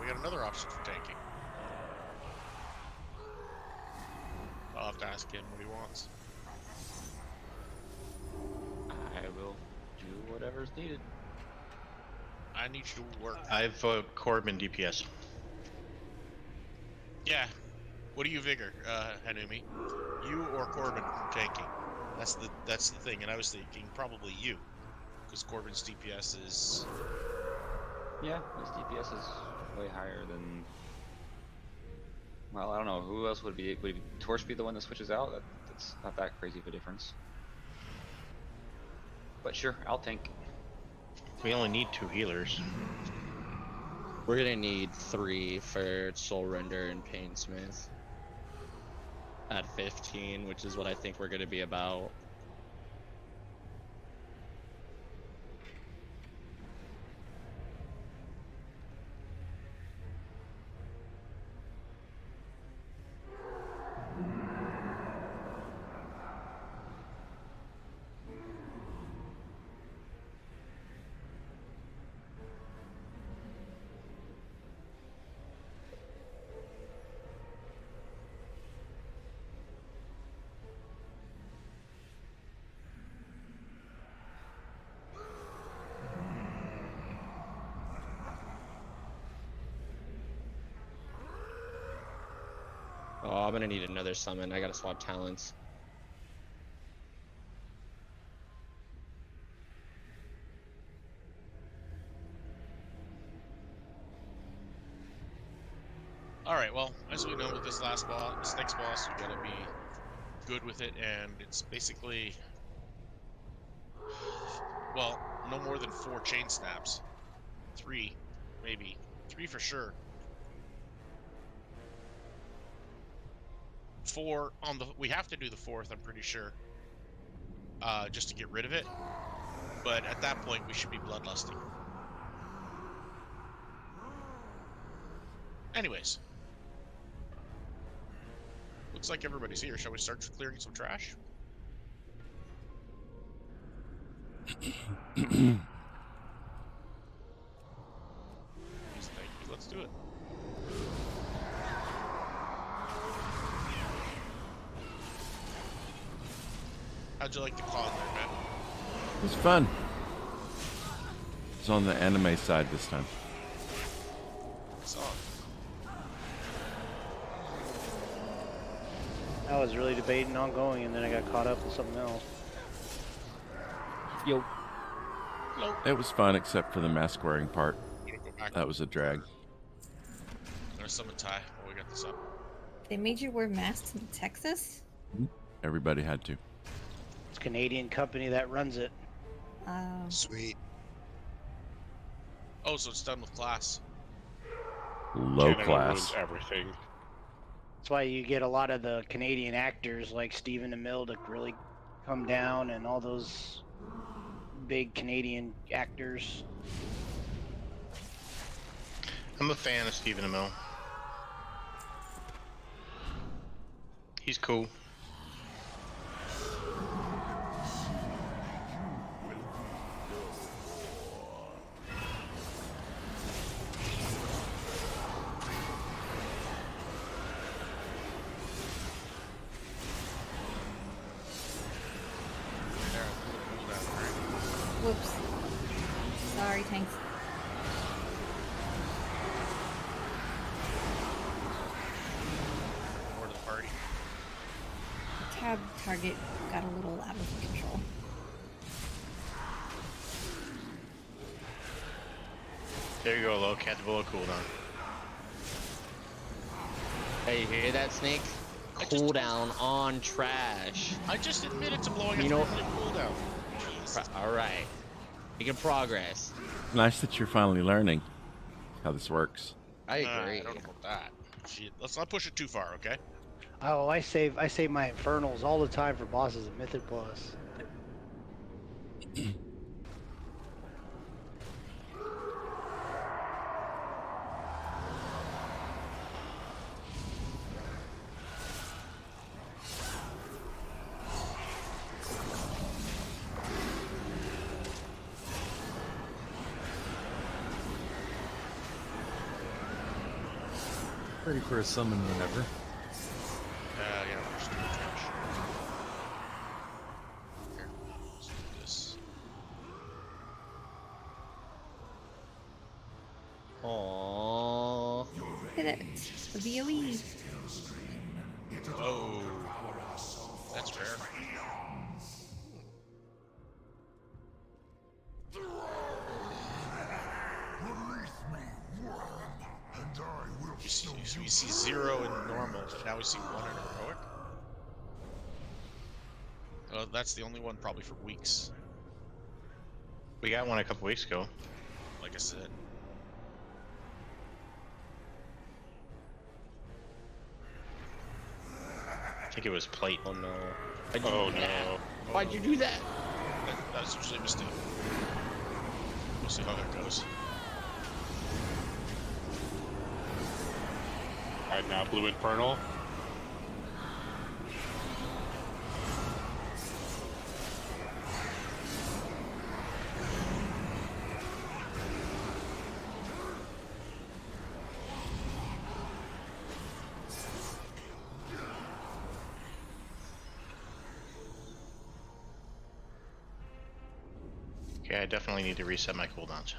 we got another option for tanking. I'll have to ask him what he wants. I will do whatever's needed. I need you to work. I vote Corbin DPS. Yeah. What do you vigor, Hanumi? You or Corbin tanking? That's the thing, and I was thinking probably you, because Corbin's DPS is. Yeah, his DPS is way higher than. Well, I don't know. Who else would be? Would Torch be the one that switches out? That's not that crazy of a difference. But sure, I'll tank. We only need 2 healers. We're gonna need 3 for Soulrender and Painsmith at 15, which is what I think we're gonna be about. Oh, I'm gonna need another summon. I gotta swap talents. Alright, well, as we know with this next boss, you gotta be good with it, and it's basically, well, no more than 4 chain snaps. 3, maybe. 3 for sure. 4 on the, we have to do the 4th, I'm pretty sure, just to get rid of it, but at that point we should be bloodlusting. Anyways. Looks like everybody's here. Shall we start clearing some trash? Let's do it. How'd you like the con there, man? It was fun. It's on the anime side this time. I saw it. I was really debating on going, and then I got caught up with something else. Yo. Hello. It was fun except for the mask wearing part. Go back. That was a drag. There's summon Ty while we got this up. They made you wear masks in Texas? Everybody had to. It's a Canadian company that runs it. Sweet. Oh, so it's done with class. Low Canada class. ruins everything. That's why you get a lot of the Canadian actors like Stephen Amell to really come down, and all those big Canadian actors. I'm a fan of Stephen Amell. He's cool. Whoops. Sorry, tanks. More to the party. Tab target got a little out of control. There you go, low Catabilla cooldown. Hey, you hear that, Snake? Cooldown on trash. I just admitted to blowing a You know- 3-minute cooldown. Jesus. Alright. Making progress. Nice that you're finally learning how this works. I agree. I don't know about that. Shit, let's not push it too far, okay? Oh, I save my infernals all the time for bosses at Mythic Plus. Ready for a summon whenever. Yeah, we're just doing trash. Here, let's do this. Aww. Look at it. The VOE. Oh, that's rare. We see 0 in normal, and now we see 1 in heroic. Well, that's the only one probably for weeks, We got one a couple weeks ago. like I said. I think it was plate. Oh no. Oh no. Why'd you do that? That's usually a mistake. We'll see how that goes. Alright, now Blue Infernal. Okay, I definitely need to reset my cooldowns.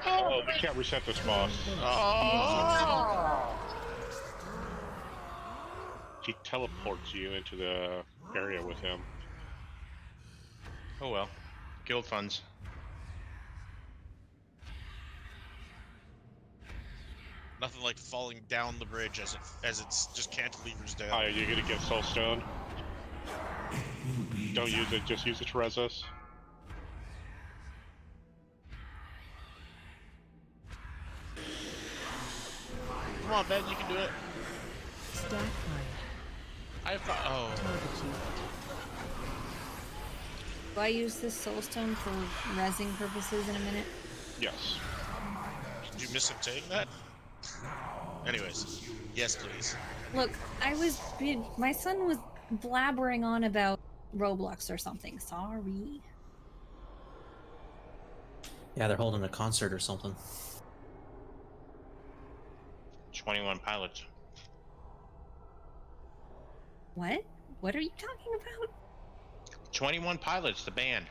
Oh, we can't reset this boss. He teleports you into the area with him. Oh well. Guild funds. Nothing like falling down the bridge as it's just cantilevers down. Hi, are you gonna get Soulstone? Don't use it, just use it to res us. Come on, Ben, you can do it. Stack I've got. Oh. Do I use this soulstone for rezzing purposes in a minute? Yes. Did you miss him saying that? Anyways, yes, please. Look, my son was blabbering on about Roblox or something. Sorry. Yeah, they're holding a concert or something. 21 pilots. What? What are you talking about? 21 pilots, the band.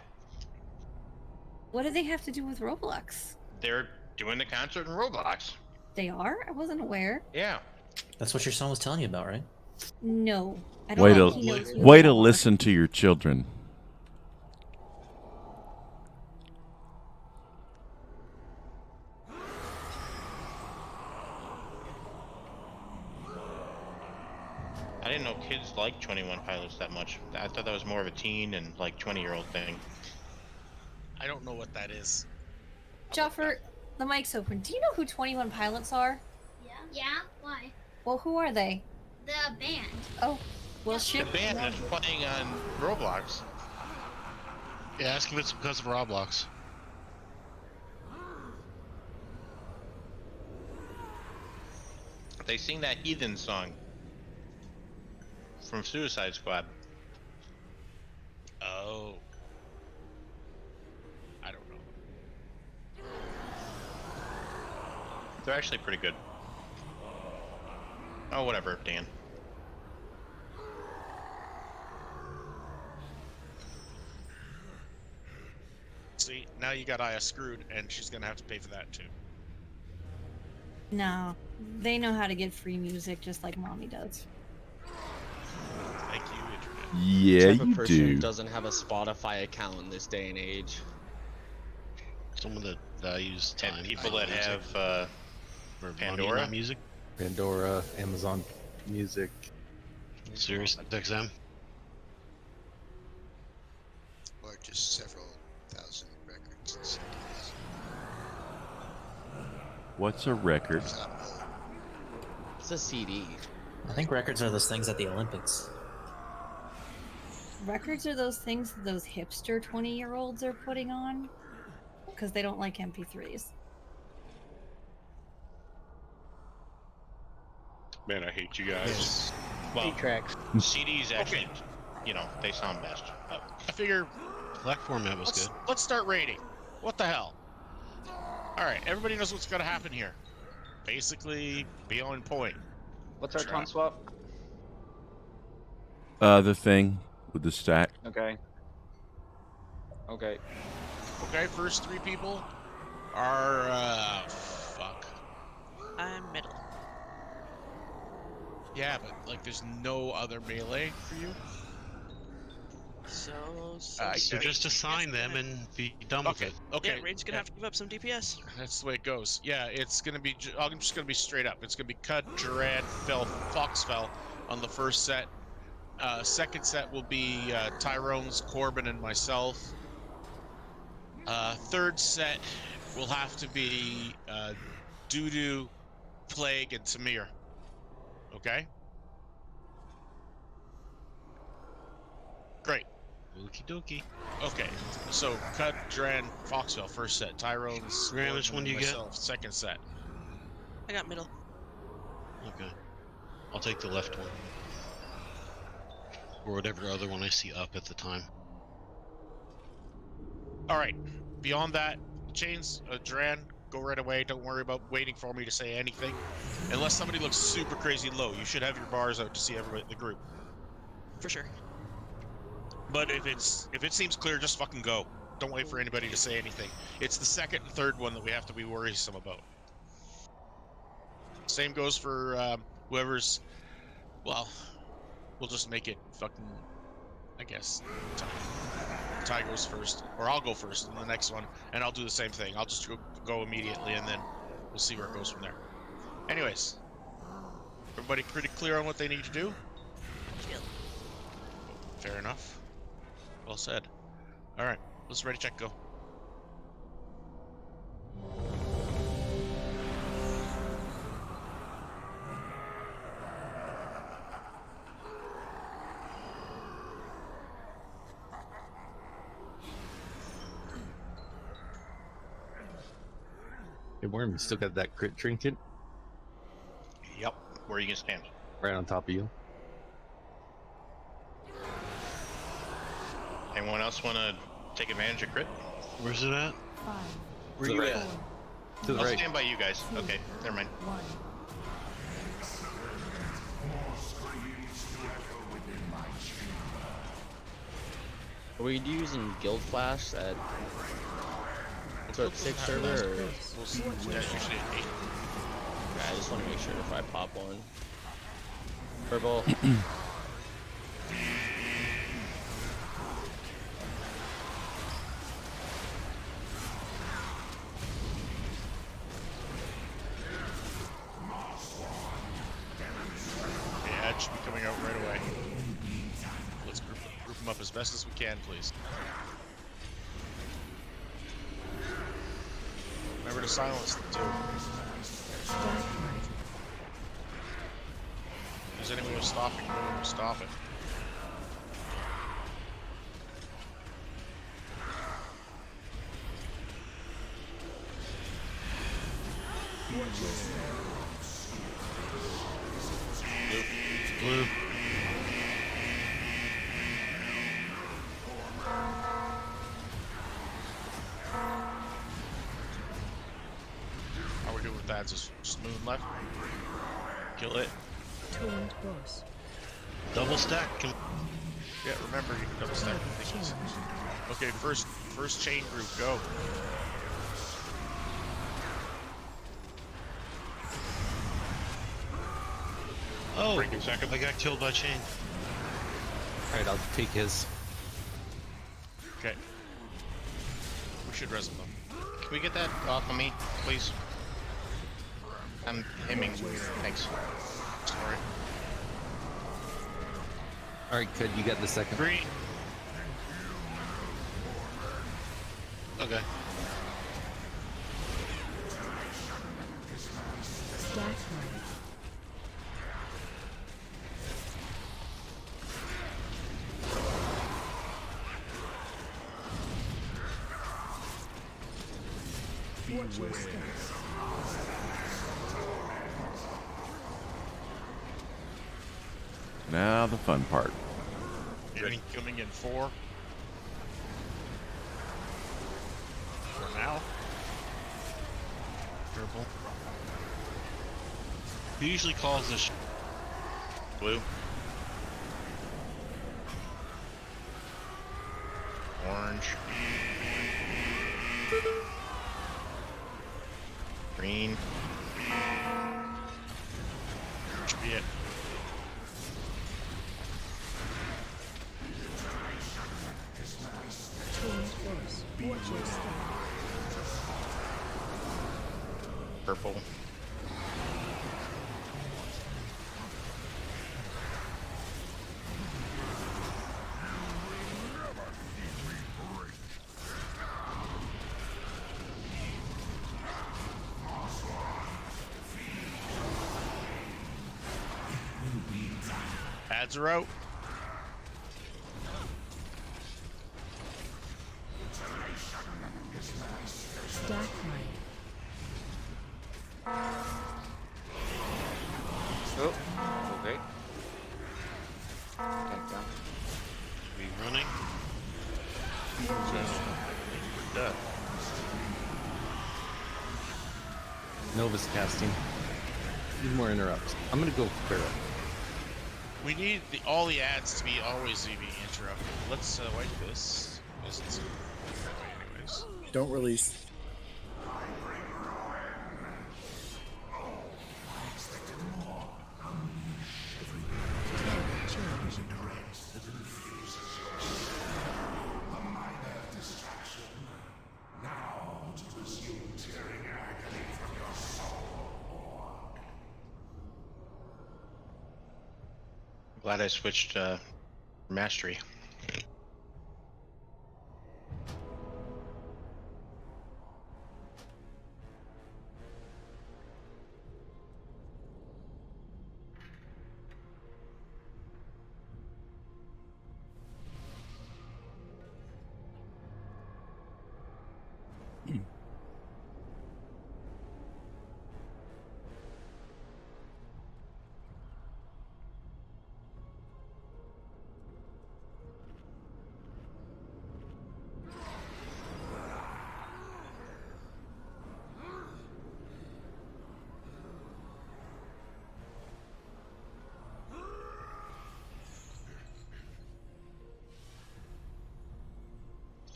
What do they have to do with Roblox? They're doing the concert in Roblox. They are? I wasn't aware. Yeah. That's what your son was telling you about, right? No. I don't know if he knows who Way they to are. listen to your children. I didn't know kids liked 21 pilots that much. I thought that was more of a teen and like 20-year-old thing. I don't know what that is. Joffer, the mic's open. Do you know who 21 Pilots are? Yeah, why? Well, who are they? The band. Oh, well, The shit. band is playing on Roblox. Yeah, ask if it's because of Roblox. They sing that Heathen song from Suicide Squad. Oh. I don't know. They're actually pretty good. Oh, whatever, Dan. See, now you got Aya screwed, and she's gonna have to pay for that too. No, they know how to get free music just like mommy does. Thank you, Internet. Yeah, What type of you person do. doesn't have a Spotify account in this day and age? Someone that values time. And people that music, have or money in Pandora? my music. Pandora, Amazon Music. Sirius XM. Or just several thousand records and CDs. What's a record? It's a CD. I think records are those things at the Olympics. Records are those things that those hipster 20-year-olds are putting on because they don't like MP3s. Man, I hate you guys. Well, Eight tracks. CDs actually, you know, they sound best. I figure Black format was good. let's start raiding. What the hell? All right, everybody knows what's gonna happen here. Basically, be on point. What's our taunt swap? The thing with the stack. Okay. Okay. Okay, first 3 people are fuck. I'm middle. Yeah, but like, there's no other melee for you. So So just assign them and be done with it. Okay. Yeah, Raid's gonna have to give up some DPS. That's the way it goes. Yeah, it's gonna be. I'm just gonna be straight up. It's gonna be Cut, Durant, Foxfell on the first set. Second set will be Tyrone's, Corbin, and myself. Third set will have to be Dudu, Plague, and Tamir. Okay? Great. Okie dokie. Okay, so Cut, Dran, Foxfell, first set. Tyrone's, Graham, which one do you get? myself, second set. I got middle. Okay. I'll take the left one. Or whatever other one I see up at the time. All right. Beyond that, chains, Dran, go right away. Don't worry about waiting for me to say anything. Unless somebody looks super crazy low, you should have your bars out to see everybody in the group. For sure. But if it seems clear, just fucking go. Don't wait for anybody to say anything. It's the second and third one that we have to be worrisome about. Same goes for whoever's. Well, we'll just make it fucking. I guess. Ty goes first, or I'll go first in the next one, and I'll do the same thing. I'll just go immediately, and then we'll see where it goes from there. Anyways, everybody pretty clear on what they need to do? Fair enough. Well said. All right, let's ready, check, go. Hey, Worm, you still got that crit trinket? Yep. Where are you gonna stand? Right on top of you. Anyone else want to take advantage of crit? Where's it at? Where To you the right. at? To the I'll right. stand by you guys. Okay, never mind. Are we using Guild Flash at 6 server? Or? We'll see. Yeah, usually at 8. Yeah, I just want to make sure if I pop one. Purple. Yeah, it should be coming out right away. Let's group them up as best as we can, please. Remember to silence them, too. If there's anyone who's stopping, we'll stop it. Blue. How are we doing with that? Just smooth left? Kill it. Double stack. Yeah, remember you can double stack things. Okay, first chain group, go. Oh, I got killed by chain. Alright, I'll take his. Okay. We should res them though. Can we get that off of me, please? I'm hemming. Thanks. Sorry. Alright, good, you got the second. Green. Okay. Now the fun part. Coming in 4, He usually calls this Blue. Orange. Green. Should be it. Purple. Ads are out. Oh, okay. Tank down. we running. Nova's casting. Need more interrupts. I'm gonna go Barrow. We need all the ads to be always being interrupted. Let's wipe this. Because it's anyways. Don't release. Glad I switched mastery.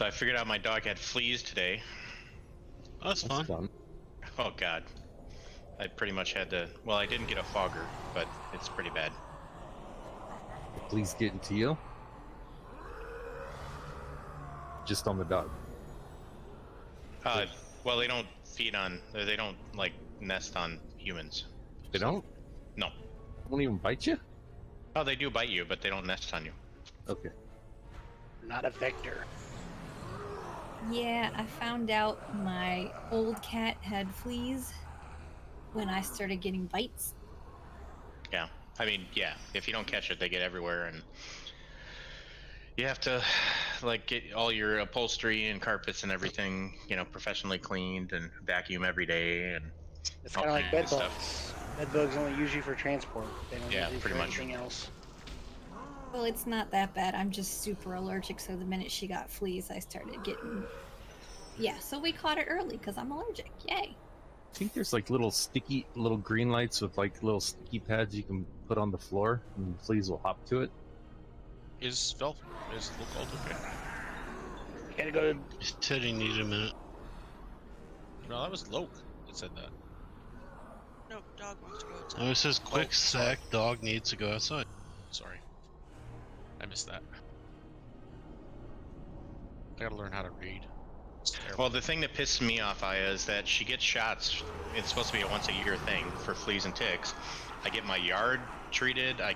So I figured out my dog had fleas today. Oh, that's fun. Oh god. I pretty much had to, well, I didn't get a fogger, but it's pretty bad. Please get into you. Just on the dog. Well, they don't feed on, they don't like nest on humans. They don't? No. Won't even bite you? Oh, they do bite you, but they don't nest on you. Okay. Not a vector. Yeah, I found out my old cat had fleas when I started getting bites. Yeah. I mean, yeah, if you don't catch it, they get everywhere, and you have to like get all your upholstery and carpets and everything, you know, professionally cleaned and vacuum every day and It's all kind of like kinds bed of bugs. stuff. Bed bugs only use you for transport. They don't Yeah, use you pretty for much. anything else. Well, it's not that bad. I'm just super allergic, so the minute she got fleas, I started getting... Yeah, so we caught it early because I'm allergic. Yay. I think there's like little sticky, little green lights with like little sticky pads you can put on the floor, and fleas will hop to it. Is look old okay? You gotta go to... He said he needed a minute. No, that was Loke that said that. No, dog wants to go outside. Oh, it says quick sorry. sec, dog needs to go outside. Sorry. I missed that. I gotta learn how to read. It's terrible. Well, the thing that pisses me off, Aya, is that she gets shots. It's supposed to be a once-a-year thing for fleas and ticks. I get my yard treated. I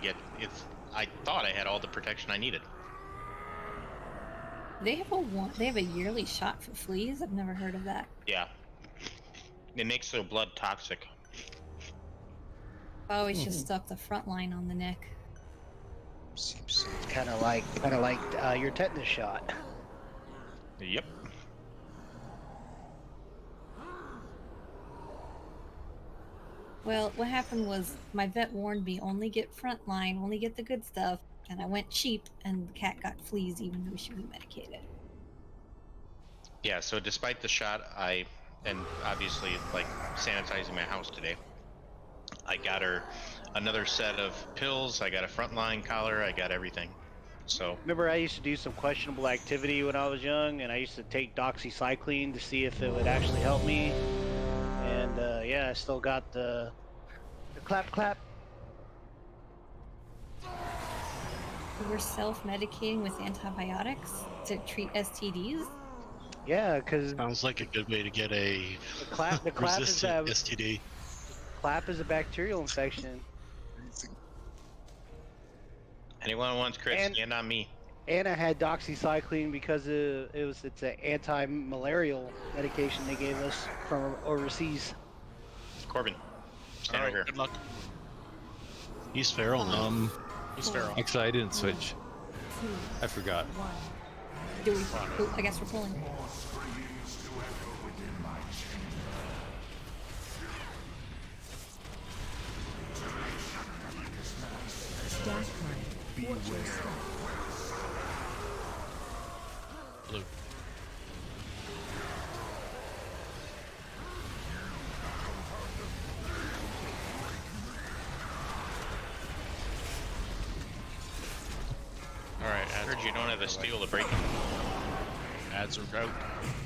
thought I had all the protection I needed. They have a yearly shot for fleas? I've never heard of that. Yeah. It makes their blood toxic. I always just stuck the front line on the neck. Seems Kind of like your tetanus shot. Yep. Well, what happened was my vet warned me only get front line, only get the good stuff, and I went cheap, and the cat got fleas even though she was medicated. Yeah, so despite the shot, and obviously like sanitizing my house today, I got her another set of pills. I got a frontline collar. I got everything. So Remember, I used to do some questionable activity when I was young, and I used to take doxycycline to see if it would actually help me. And yeah, I still got the clap clap. You were self-medicating with antibiotics to treat STDs? Yeah, because Sounds like a good way to get a the clap is resistant that STD. clap is a bacterial infection. anyone who wants Chris, And- stand on me. And I had doxycycline because it's an anti-malarial medication they gave us from overseas. Corbin, stand All over here. right, good luck. He's feral now. He's feral. Actually, I didn't switch. I forgot. Do we? Oh, I guess we're pulling. Blue. All right, I ads heard you don't have a steel to break. Ads are out.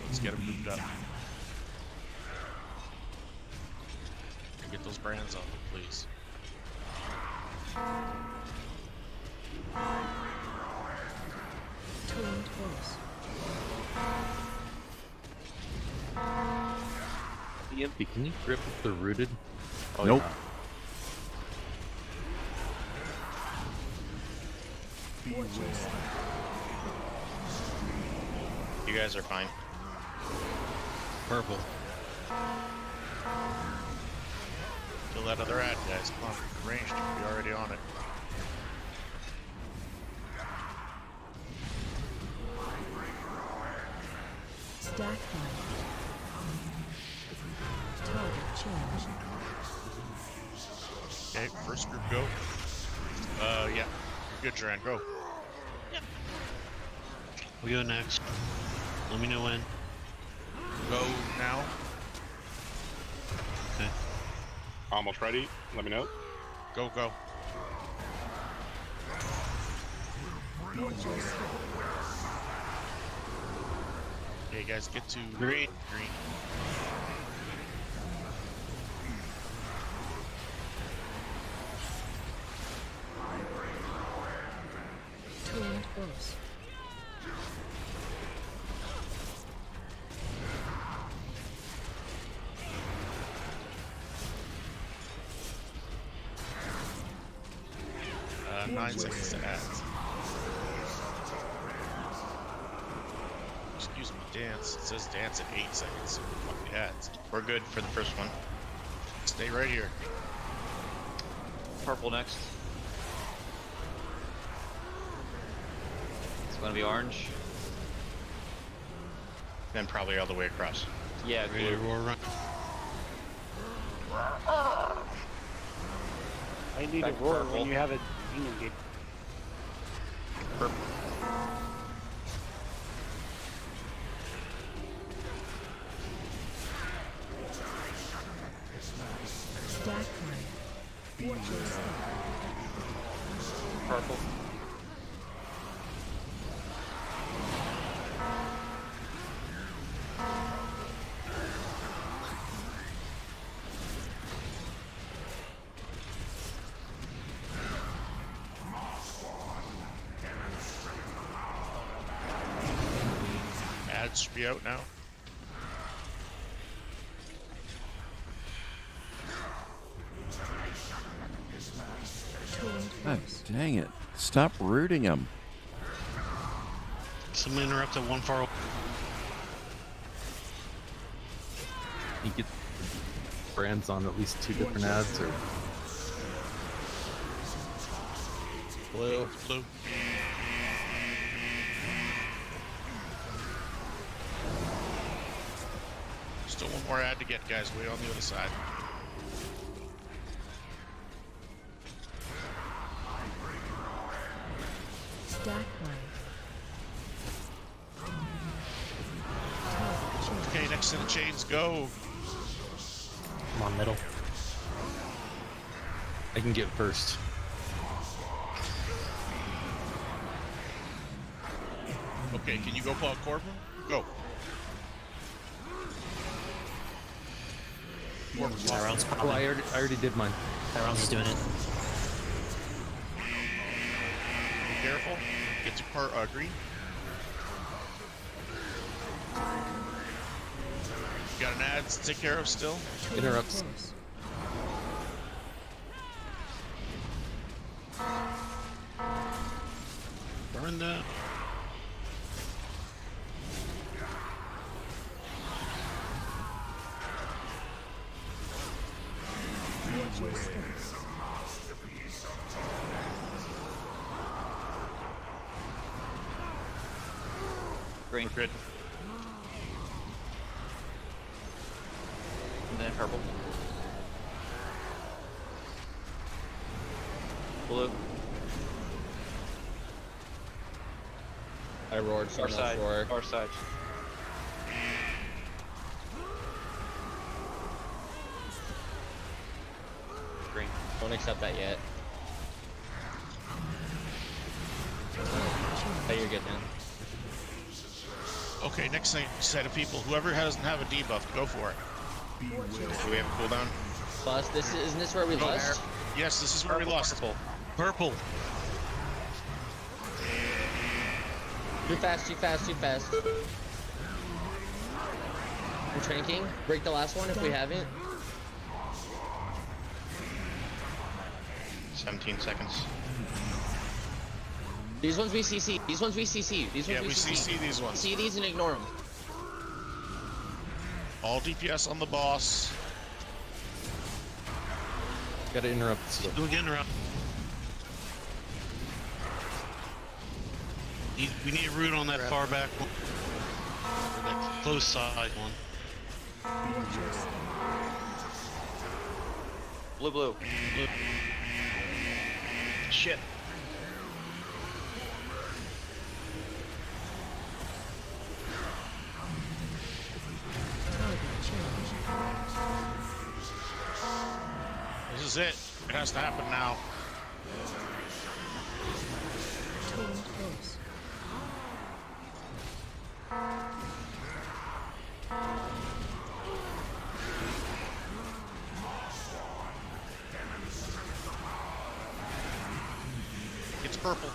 Let's get them moved up. And get those brands on them, please. Hey, can you grip if they're rooted? Oh, Nope. yeah. You guys are fine. Purple. Kill that other ad, guys. Come on, ranged. We're already on it. Okay, first group go. Yeah. You're good, Duran. Go. We go next. Let me know when. Go now. Okay. Almost ready. Let me know. Go, go. Okay, guys, get to green. Green. Uh, 9 seconds to add. Excuse me, dance. It says dance at 8 seconds. Fuck the ads. We're good for the first one. Stay right here. Purple next. It's gonna be orange. Then probably all the way across. Yeah, Ready to blue. roar run. I need Back to roar purple. when you have a demon gate. Purple. Purple. Ads should be out now. God dang it. Stop rooting them. Someone interrupt at one far. You get brands on at least 2 different ads, or Blue. Blue. Still one more ad to get, guys. Way on the other side. Okay, next in the chains, go. Come on, middle. I can get first. Okay, can you go pull out Corbin? Go. Corbin's lost. Tyrone's Oh, popping. I already did mine. Tyrone's is doing it. Be careful. Get to green. You got an ad to take care of still? Interrupts. Burn that. Green. Good. And then purple. Blue. I roared, so Far I'm not side. sure. Far side. Green. Don't accept that yet. Oh, you're good now. Okay, next set of people. Whoever doesn't have a debuff, go for it. Do we have a cooldown? Plus, isn't this where we lost? Yes, this is where we lost. Purple. Too fast, too fast, too fast. We're tranking. Break the last one if we haven't. 17 seconds. These ones we CC. These ones we CC. These ones Yeah, we CC these ones. See these and ignore them. All DPS on the boss. Gotta interrupt. Doing interrupt. We need a root on that far back one. Or that close side one. Blue, blue. Shit. This is it. It has to happen now. It's purple.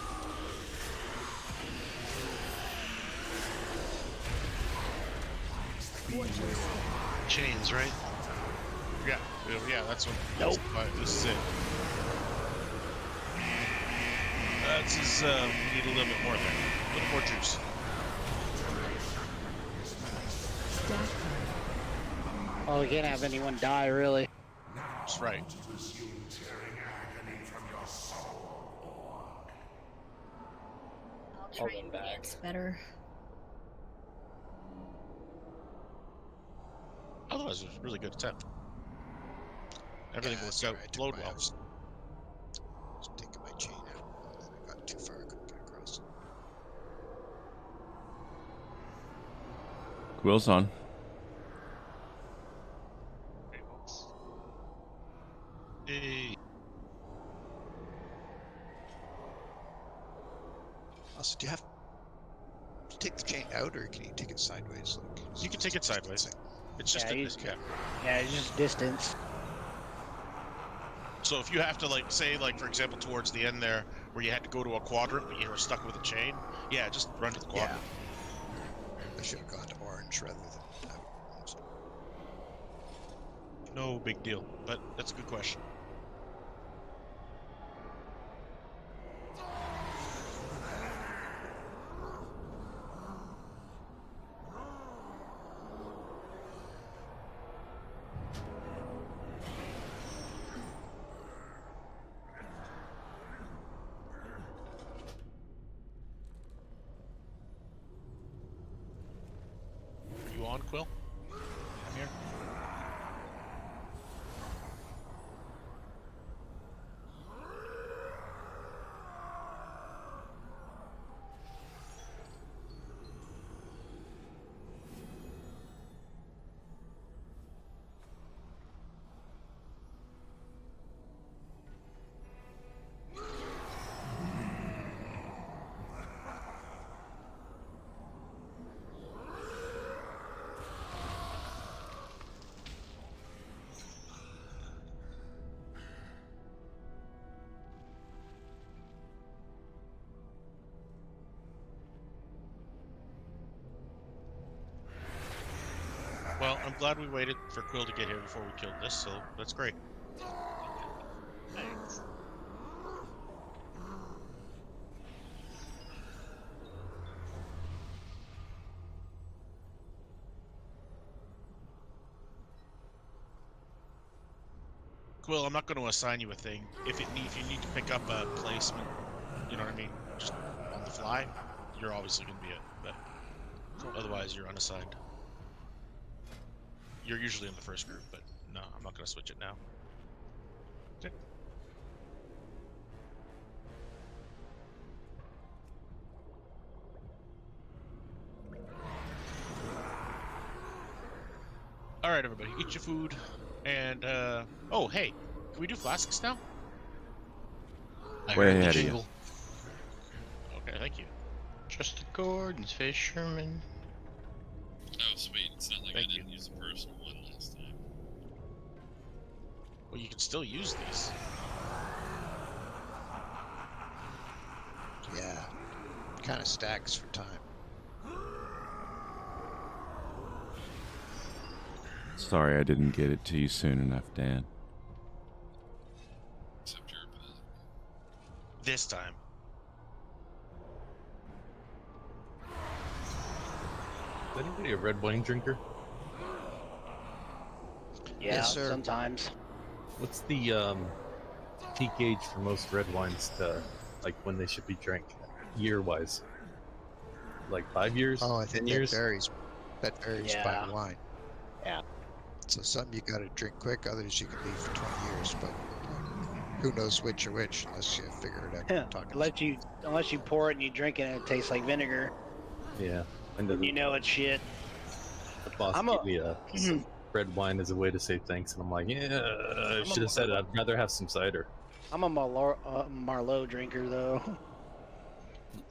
Chains, right? Yeah, that's what. Nope. This is it. This is, we need a little bit more there. A little more juice. Oh, we can't have anyone die, really. That's right. I'll try and react better. Otherwise, it was a really good attempt. Everything Yeah, was sorry, I took flowed my well. house. Just taking my chain out, and then I got too far, I couldn't get across. Quill's on. Hey. Also, do you have to take the chain out, or can you take it sideways? Like, You can take it sideways. It's just Yeah, it's just distance. So if you have to, like, say, like, for example, towards the end there, where you had to go to a quadrant, but you were stuck with a chain, yeah, just run to the quadrant. I should have gone to orange rather than out. No big deal, but that's a good question. Are you on, Quill? I'm here. I'm glad we waited for Quill to get here before we killed this, so that's great. Thanks. Quill, I'm not going to assign you a thing. If you need to pick up a placement, you know what I mean, just on the fly, you're obviously going to be it. But otherwise, you're unassigned. You're usually in the first group, but no, I'm not going to switch it now. Okay. All right, everybody, eat your food. And, oh, hey, can we do flasks now? I Way heard the ahead of you. jingle. Okay, thank you. Just the Gordon's fisherman. Oh, sweet. It's not like Thank I didn't use a personal one last time. Well, you can still use these. Yeah. Kind of stacks for time. Sorry I didn't get it to you soon enough, Dan. Except you're a paladin. This time. Is anybody a red wine drinker? Yeah, Yes, sir. sometimes. What's the peak age for most red wines to, like, when they should be drank, year-wise? Like 5 years? Oh, I 10 think years? that varies Yeah. by wine. Yeah. So some you gotta drink quick, others you can leave for 20 years, but who knows which or which unless you figure it out. Yeah. Talking Unless you pour it and you drink it and it tastes like vinegar, Yeah. And the, you know it's shit. the boss I'm gave me a red wine as a way to say thanks, and I'm like, yeah, I should have said it. I'd rather have some cider. I'm a Marlot drinker though.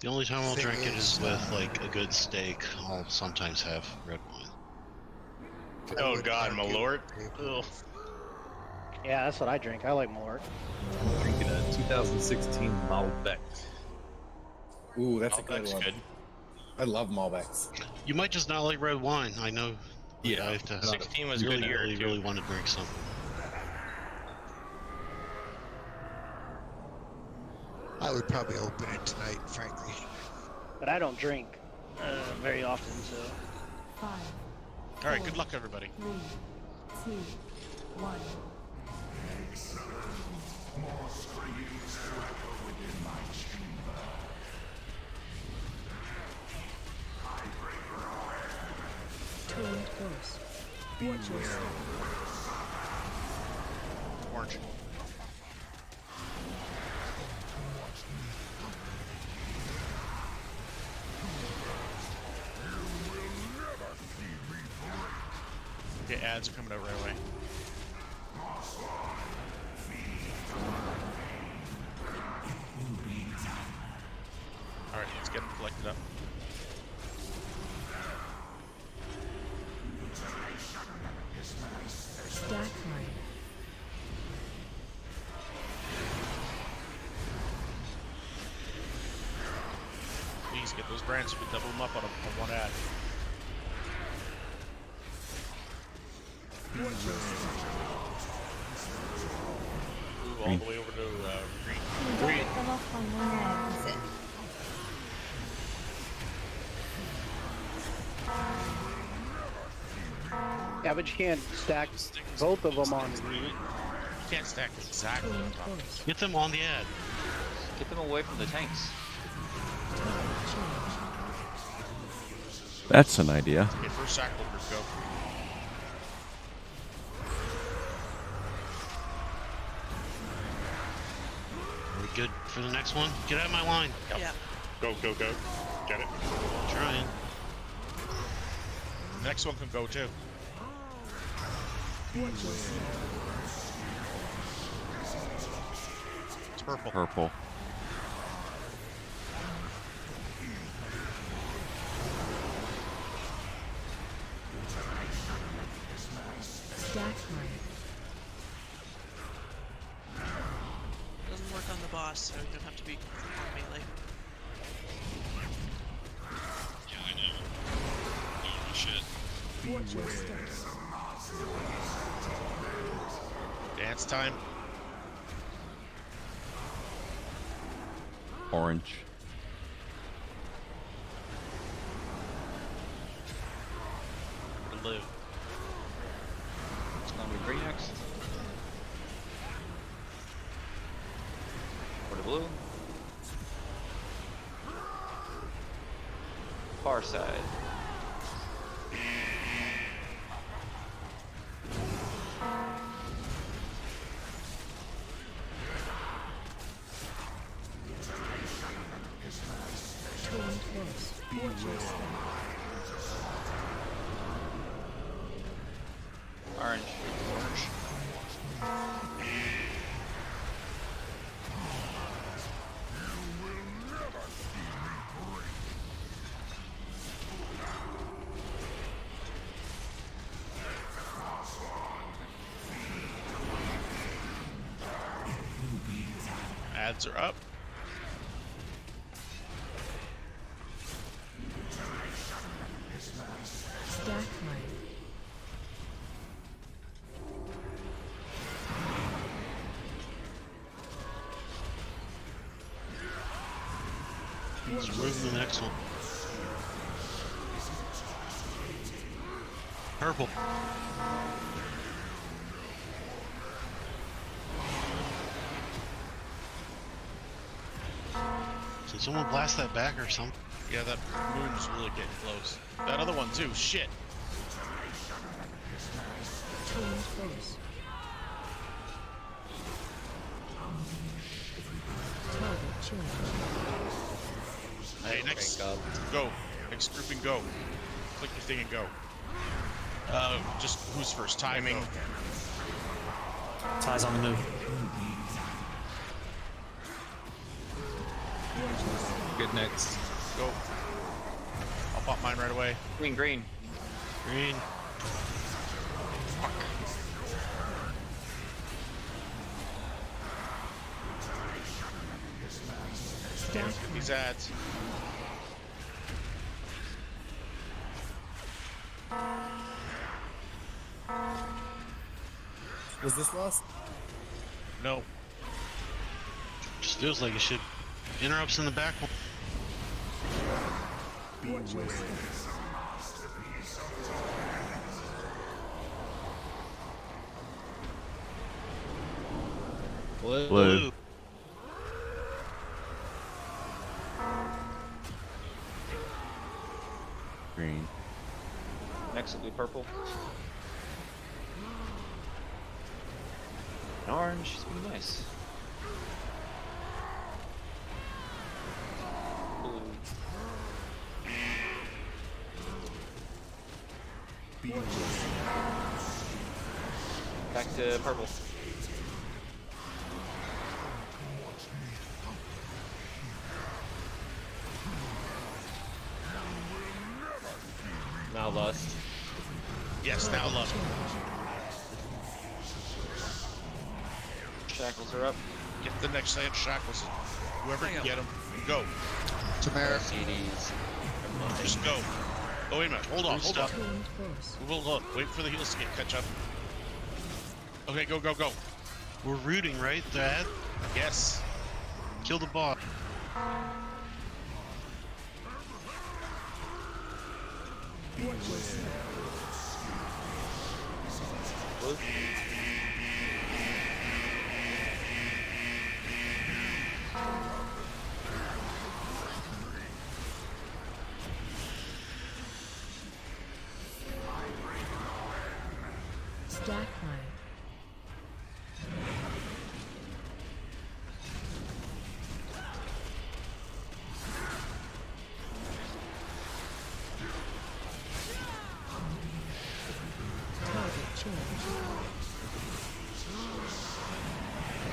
The only time I'll Thing drink it is, is with like a good steak. I'll sometimes have red wine. I Oh wouldn't God, argue Malort. with Ugh. Yeah, that's what I drink. I like Malort. I'm drinking a 2016 Malbec. Ooh, that's a Malbec's good one. good. I love Malbecs. You might just not like red wine. I know. Like, Yeah, I have to 16 was really, good year, really, too. really want to drink some. I would probably open it tonight, frankly. But I don't drink very often, so. 5, All right, good luck, everybody. 3, 2, 1. Turned ghost. Watch your step. Orange. Okay, ads are coming out right away. Alright, let's get them collected up. Stack line. Please get those brands so we can double them up on one ad. Ooh, all the way over to green. Don't get them off on one ad, that's it. Yeah, but you can't stack both of them on. You can't stack exactly on top of it. Get them on the ad. Get them away from the tanks. That's an idea. Okay, first sack group, go. Are we good for the next one? Get out of my line. Yeah. Go, go, go. Get it. Trying. The next one can go too. It's purple. Purple. Stack line. Doesn't work on the boss, so you don't have to be on melee. Yeah, I know. Don't rush it. Watch your step. Dance time. Orange. Blue. It's gonna be green next. For the blue. Far side. Orange. Ads are up. So where's the next one? Purple. Did someone blast that back or something? Yeah, that moon's really getting close. That other one too. Shit. Hey, next. Go. Next grouping, go. Click your thing and go. Just who's first? Timing. Ty's on the move. Good next. Go. I'll pop mine right away. Green, green. Green. Damn, get these ads. Was this lost? No. Just feels like it should. Interrupts in the back. Blue. Green. Next will be purple. And orange is gonna be nice. Blue. Back to purple. Now lust. Yes, now love. Shackles are up. Get the next set of shackles. Whoever can get them, go. Tamara. CDs. Just go. Oh, wait a minute. Hold on. Hold on. Stop. Hold on. Wait for the heals to get catch up. Okay, go, go, go. We're rooting, right? Dad? Yes. Kill the bot. Blue. Stack line.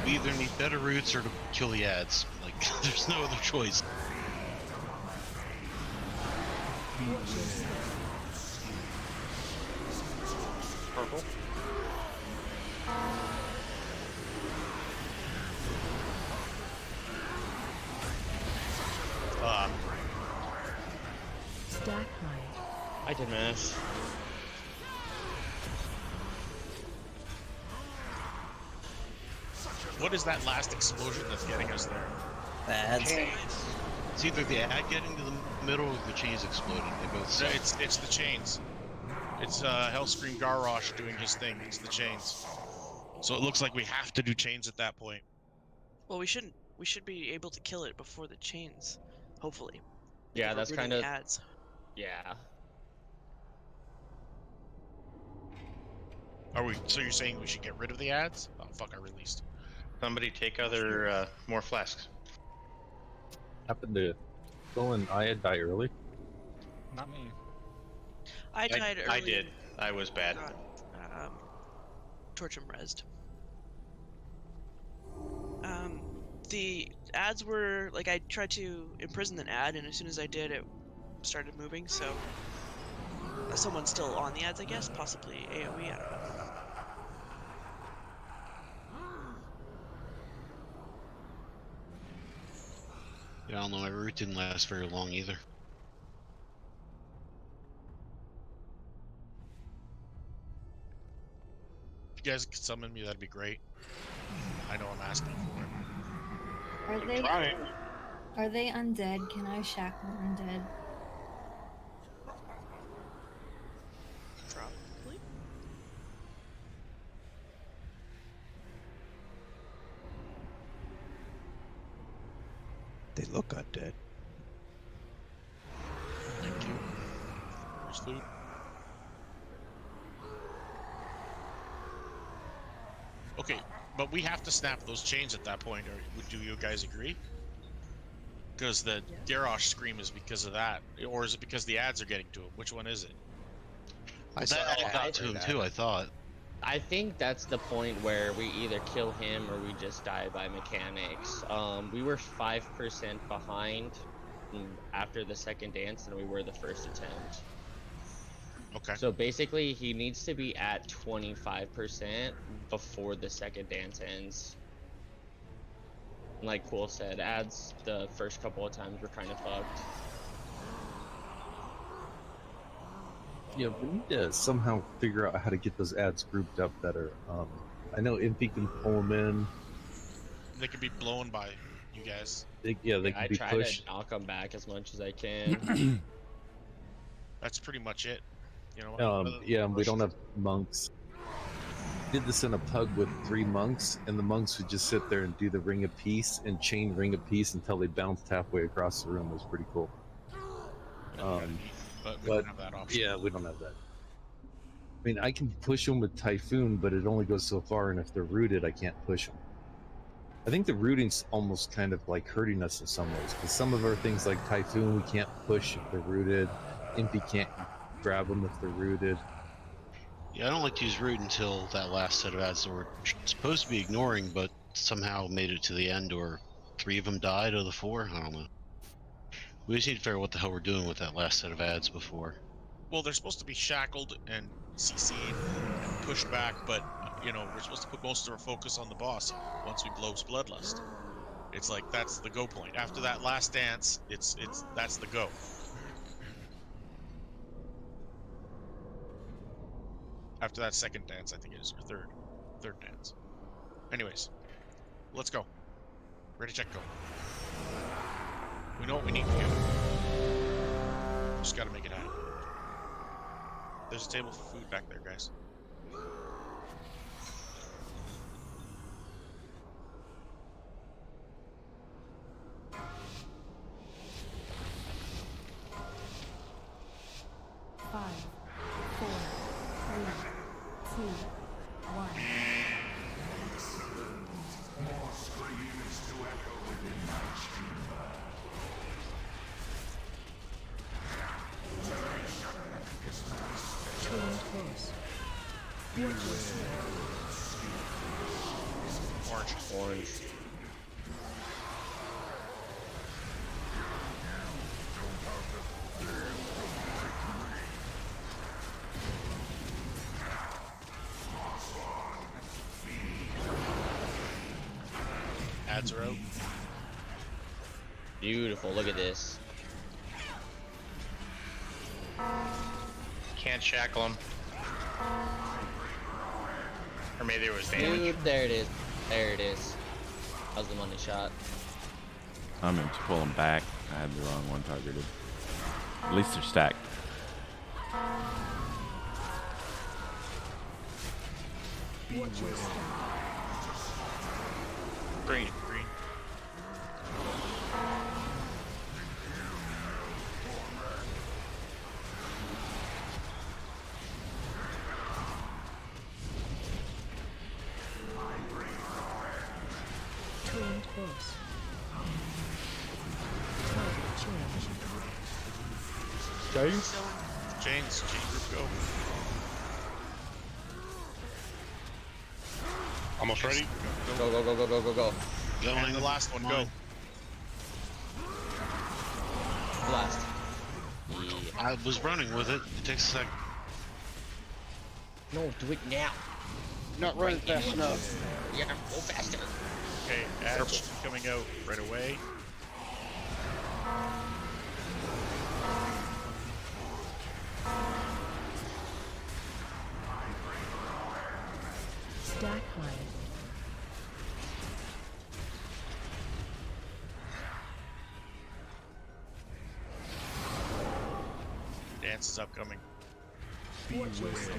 We either need better roots or to kill the ads. Like, there's no other choice. Purple. Stack line. I did miss. What is that last explosion that's getting us there? Ads. It's either the ad getting to the middle or the chains exploding. They both No, suck. it's the chains. It's Hellscream Garrosh doing his thing. It's the chains. So it looks like we have to do chains at that point. Well, we shouldn't. We should be able to kill it before the chains, hopefully. Yeah, If we're that's rooting kind the of. ads. Yeah. Are we? So you're saying we should get rid of the ads? Oh fuck! I released. Somebody take other more flasks. Happened to go and I had die early. Not me. I died early. I did. I was bad. Torch him rezzed. The ads were like I tried to imprison an ad, and as soon as I did, it started moving. So someone's still on the ads, I guess, possibly AOE. I don't know. Yeah, I don't know. My route didn't last very long either. If you guys could summon me, that'd be great. I know I'm asking for it. Are they undead? Can I shackle undead? Probably. They look undead. Thank you. There's food. Okay, but we have to snap those chains at that point. Or do you guys agree? Because the Garrosh scream is because of that, or is it because the ads are getting to him? Which one is it? That ad got to him too, I thought. I think that's the point where we either kill him or we just die by mechanics. We were 5% behind after the second dance than we were the first attempt. Okay. So basically, he needs to be at 25% before the second dance ends. Like Cool said, ads the first couple of times were kind of fucked. Yeah, we need to somehow figure out how to get those ads grouped up better. I know Impy can pull them in. They can be blown by you guys. They can I be try pushed. to knock them back as much as I can. That's pretty much it. You know. Yeah, we don't have monks. Did this in a pug with 3 monks, and the monks would just sit there and do the ring of peace and chain ring of peace until they bounced halfway across the room. It was pretty cool. But we don't have that option. Yeah, we don't have that. I mean, I can push them with Typhoon, but it only goes so far, and if they're rooted, I can't push them. I think the rooting's almost kind of like hurting us in some ways, because some of our things like Typhoon, we can't push if they're rooted. Impy can't grab them if they're rooted. Yeah, I don't like to use root until that last set of ads that we're supposed to be ignoring, but somehow made it to the end, or 3 of them died of the 4. I don't know. We just need to figure out what the hell we're doing with that last set of ads before. Well, they're supposed to be shackled and CC'd and pushed back, but you know we're supposed to put most of our focus on the boss once we blow Bloodlust. It's like that's the go point. After that last dance, that's the go. After that second dance, I think it is, or third dance. Anyways, let's go. Ready, check, go. We know what we need to do. Just gotta make it happen. There's a table for food back there, guys. Five, 4, 3, 2, 1. More screams to echo within my chamber. Trained close. Orange. Ads are out. Beautiful, look at this. Can't shackle him. Or maybe there was damage. Dude, there it is. There it is. How's the money shot? I'm going to pull them back. I had the wrong one targeted. At least they're stacked. Green. Trained horse. Target change. Chains, group, go. Almost ready? Go, go, go, go, go, go, go. And the last one, go. Blast. I was running with it. It takes a sec. No, do it now. Not running fast enough. Yeah, go faster. Okay, Ash coming out right away. Stack high. Dance is upcoming. Watch your step.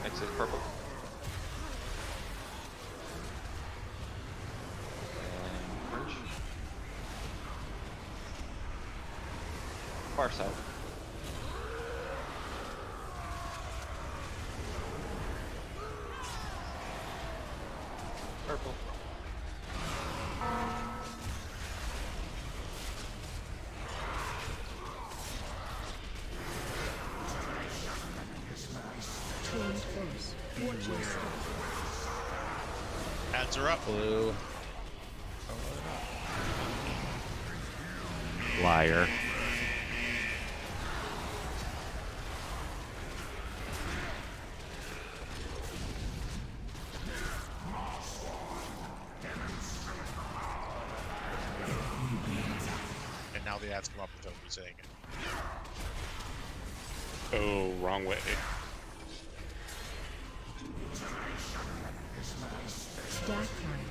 Next is purple. And orange. Far side. Purple. Trained horse. Watch your step. Ads are up. Blue. Liar. And now the ads come up without me saying it. Oh, wrong way. Stack high.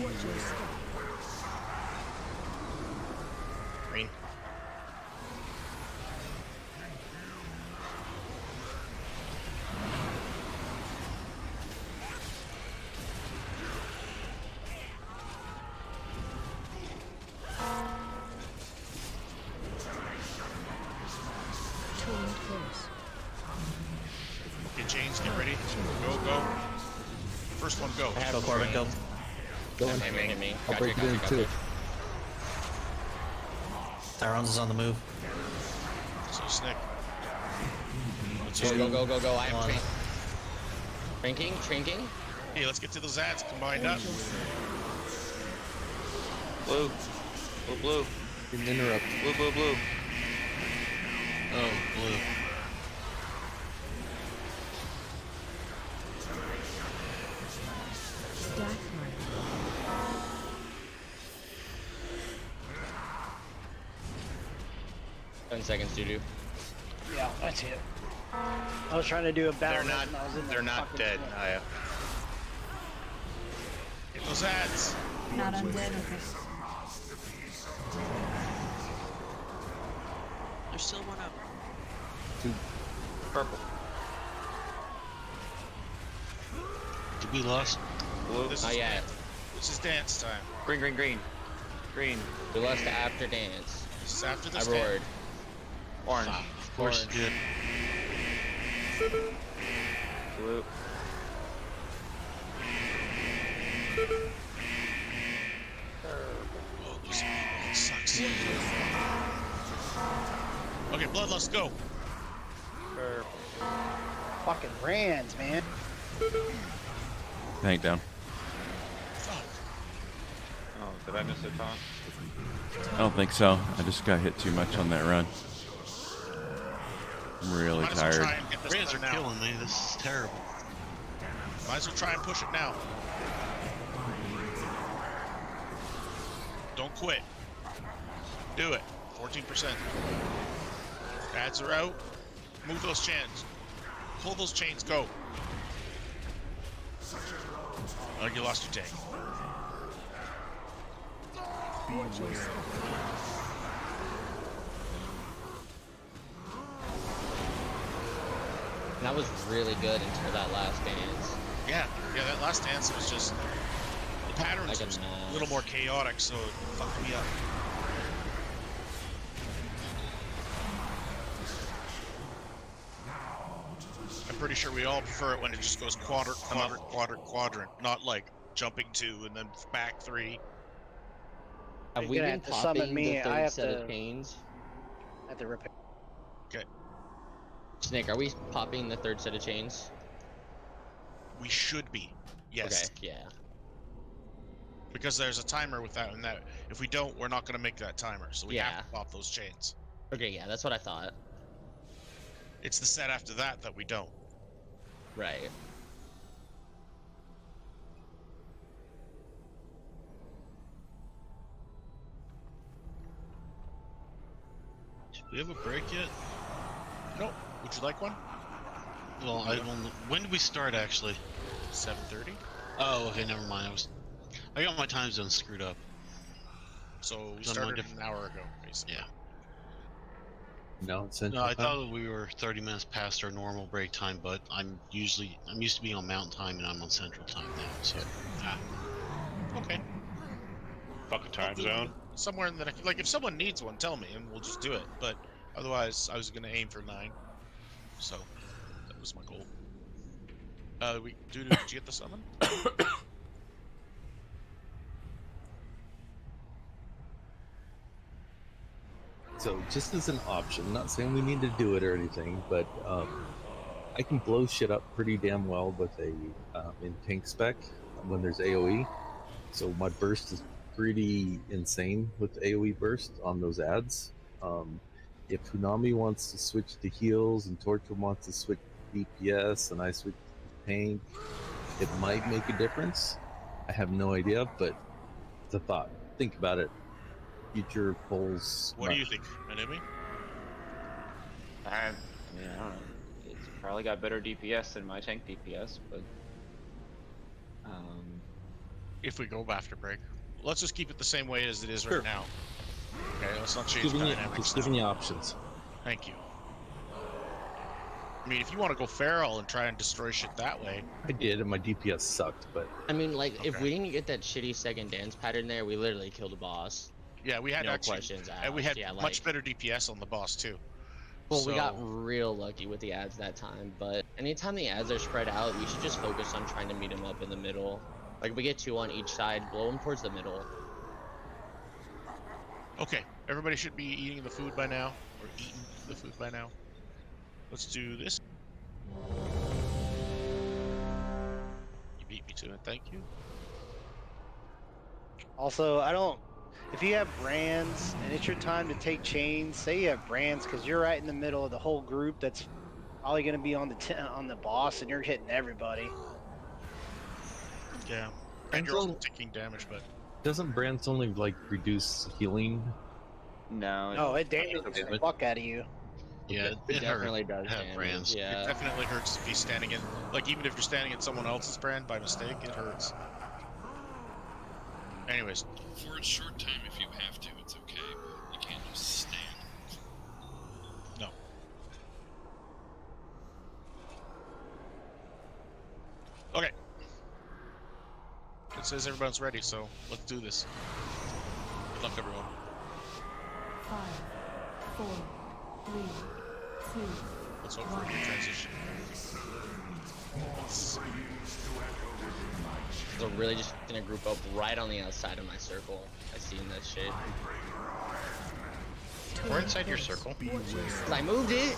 Watch your step. Green. Trained horse. Okay, chains, get ready. Go, go. First one, go. Go, Corbin, go. Going. Hit me. I'll break it in too. Tyrons is on the move. So, Snick. Go, go, go, go, go. I Come am on. Trinking, trinking. Hey, let's get to those ads combined up. Blue. Blue, blue. Didn't interrupt. Blue, blue, blue. Oh, blue. Stack high. 10 seconds, Juju. Yeah, that's it. I was trying to do a battle. They're not. and I was in They're the not fucking dead. swamp. Aya. Get those ads. Not undead. Okay. There's still one up. Purple. Did we lost? Blue. This Not is, yet. this is dance time. Green, green, green. Green. We lost after dance. This is after I this roared. Orange. Of course you did. Blue. Oh, this sucks. Okay, Bloodlust, go. Purple. Fucking Rands, man. Tank down. Fuck. Oh, did I miss a taunt? I don't think so. I just got hit too much on that run. I'm really Might as well try tired. and get this Brands are done now. killing me. This is terrible. Might as well try and push it now. Don't quit. Do it. 14%. Ads are out. Move those chains. Pull those chains. Go. Oh, you lost your tank. Watch your step. That was really good until that last dance. Yeah, that last dance was just the patterns Like a was a mess. little more chaotic, so it fucked me up. I'm pretty sure we all prefer it when it just goes quadrant, not like jumping 2 and then back 3. Have You're we gonna been have to summon popping me. the I third have set to- of chains? I have to repair. Okay, Snake, are we popping the third set of chains? we should be. Yes. Okay, yeah. Because there's a timer with that, and that if we don't, we're not going to make that timer. So we Yeah. have to pop those chains. Okay, yeah, that's what I thought. It's the set after that we don't. Right. Do we have a break yet? No. Would you like one? Well, I don't. When did we start actually? 7:30. Oh, okay, never mind. I got my time zone screwed up. So we So started an hour ago, basically. Yeah. No, it's Central No, I Time? thought we were 30 minutes past our normal break time, but I'm used to being on Mountain Time, and I'm on Central Time now. So. Okay. Fuck a time zone. Somewhere in the next, like if someone needs one, tell me and we'll just do it. But otherwise, I was gonna aim for 9. So that was my goal. Did you get the summon? So just as an option, not saying we need to do it or anything, but I can blow shit up pretty damn well with a in tank spec when there's AoE. So my burst is pretty insane with AoE burst on those ads. If Hunami wants to switch to heals and Torture wants to switch to DPS and I switch to tank, it might make a difference. I have no idea, but it's a thought. Think about it. Future polls. What do you think, Manumi? I mean, I don't know. It's probably got better DPS than my tank DPS, but If we go after break, let's just keep it the same way as it is right now. Okay, let's not change Giving you, dynamics. just now. giving you options. Thank you. I mean, if you want to go feral and try and destroy shit that way, I did, and my DPS sucked, but I mean, like, if Okay. we didn't get that shitty second dance pattern there, we literally killed a boss. yeah, we had No actually, questions and we asked, had yeah, much like- better DPS on the boss too. Well, we got So- real lucky with the ads that time, but anytime the ads are spread out, we should just focus on trying to meet them up in the middle. Like, we get 2 on each side, blow them towards the middle. Okay, everybody should be eating the food by now, or eating the food by now. Let's do this. You beat me to it, thank you. Also, if you have brands and it's your time to take chains, say you have brands because you're right in the middle of the whole group that's probably going to be on the boss and you're hitting everybody. Yeah, and you're also taking damage, but doesn't Brand's only like reduce healing? no. No, it damages the fuck out of you. Yeah, It definitely does have damage, brands. it yeah. definitely hurts to be standing in, like even if you're standing in someone else's brand by mistake, it hurts. Anyways, For a short time, if you have to, it's okay. You can't just stand. no. Okay. It says everyone's ready, so let's do this. Good luck, everyone. 5, 4, 3, 2. Let's hope for a good transition. So really just gonna group up right on the outside of my circle. I seen that shit. We're inside your circle. 'Cause I moved it!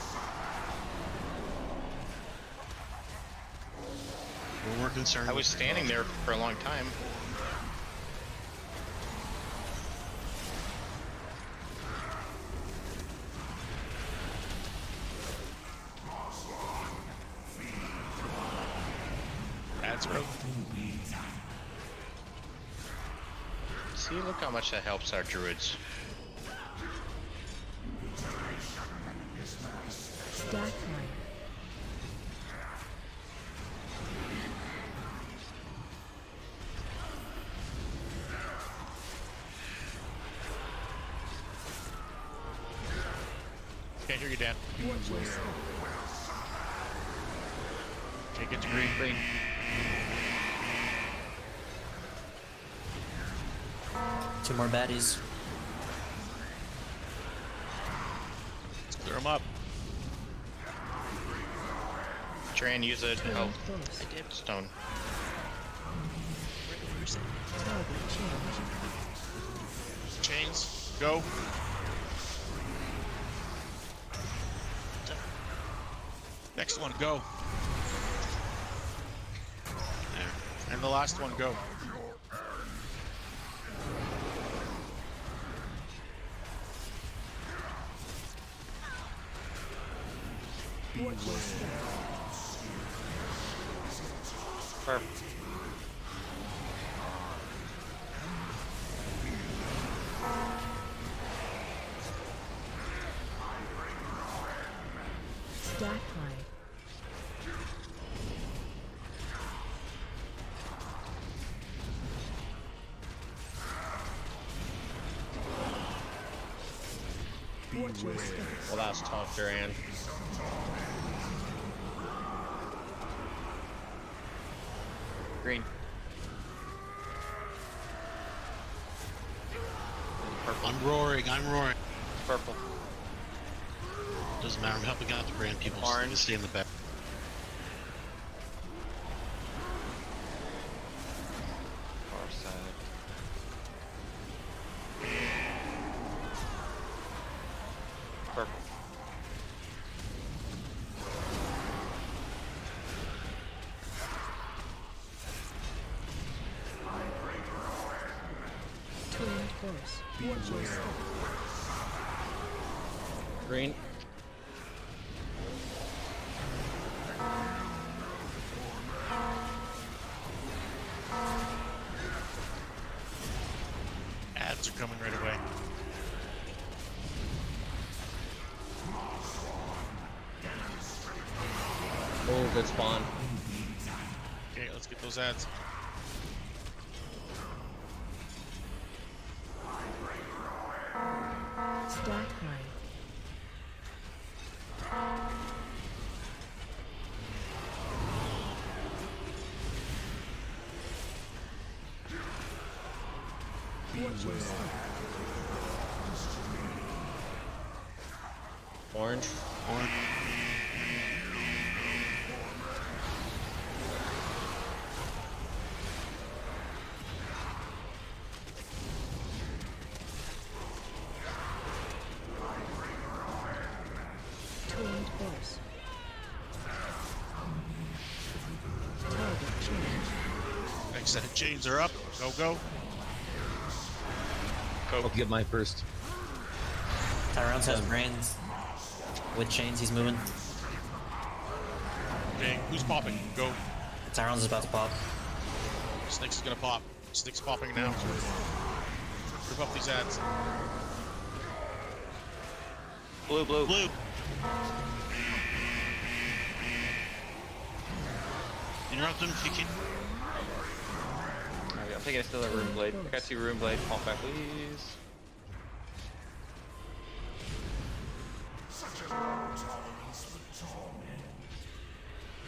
We're more concerned. I was standing there for a long time. Ads are out. See, look how much that helps our druids. Stack line. Can't hear you, Dan. Watch your step. Can't get to green. Green. Two more baddies. Let's clear them up. Try and use it. Oh, I did. stone. Chains. Go. Next one, go. There. And the last one, go. Watch your step. Perfect. Stack line. Watch your step. Well, that's tough, Duran. Green. Purple. I'm roaring. Purple. Doesn't matter. I'm helping out the brand people. Orange. Stay in the back. Far side. Purple. Trained horse. Watch your step. Green. Ads are coming right away. Oh, good spawn. Okay, let's get those ads. Stack line. Watch your step. Orange. Orange. Trained horse. Target change. Next set of chains are up. Go, go. I'll get mine first. Tyrone's has brains. With chains, he's moving. Okay, who's popping? Go. Tyrone's is about to pop. Snake's is gonna pop. Snake's popping now. Rip up these ads. Blue, blue. Blue. Interrupt them if you can. Alright, I'm taking a still a rune blade. I got 2 rune blade. Pop back, please.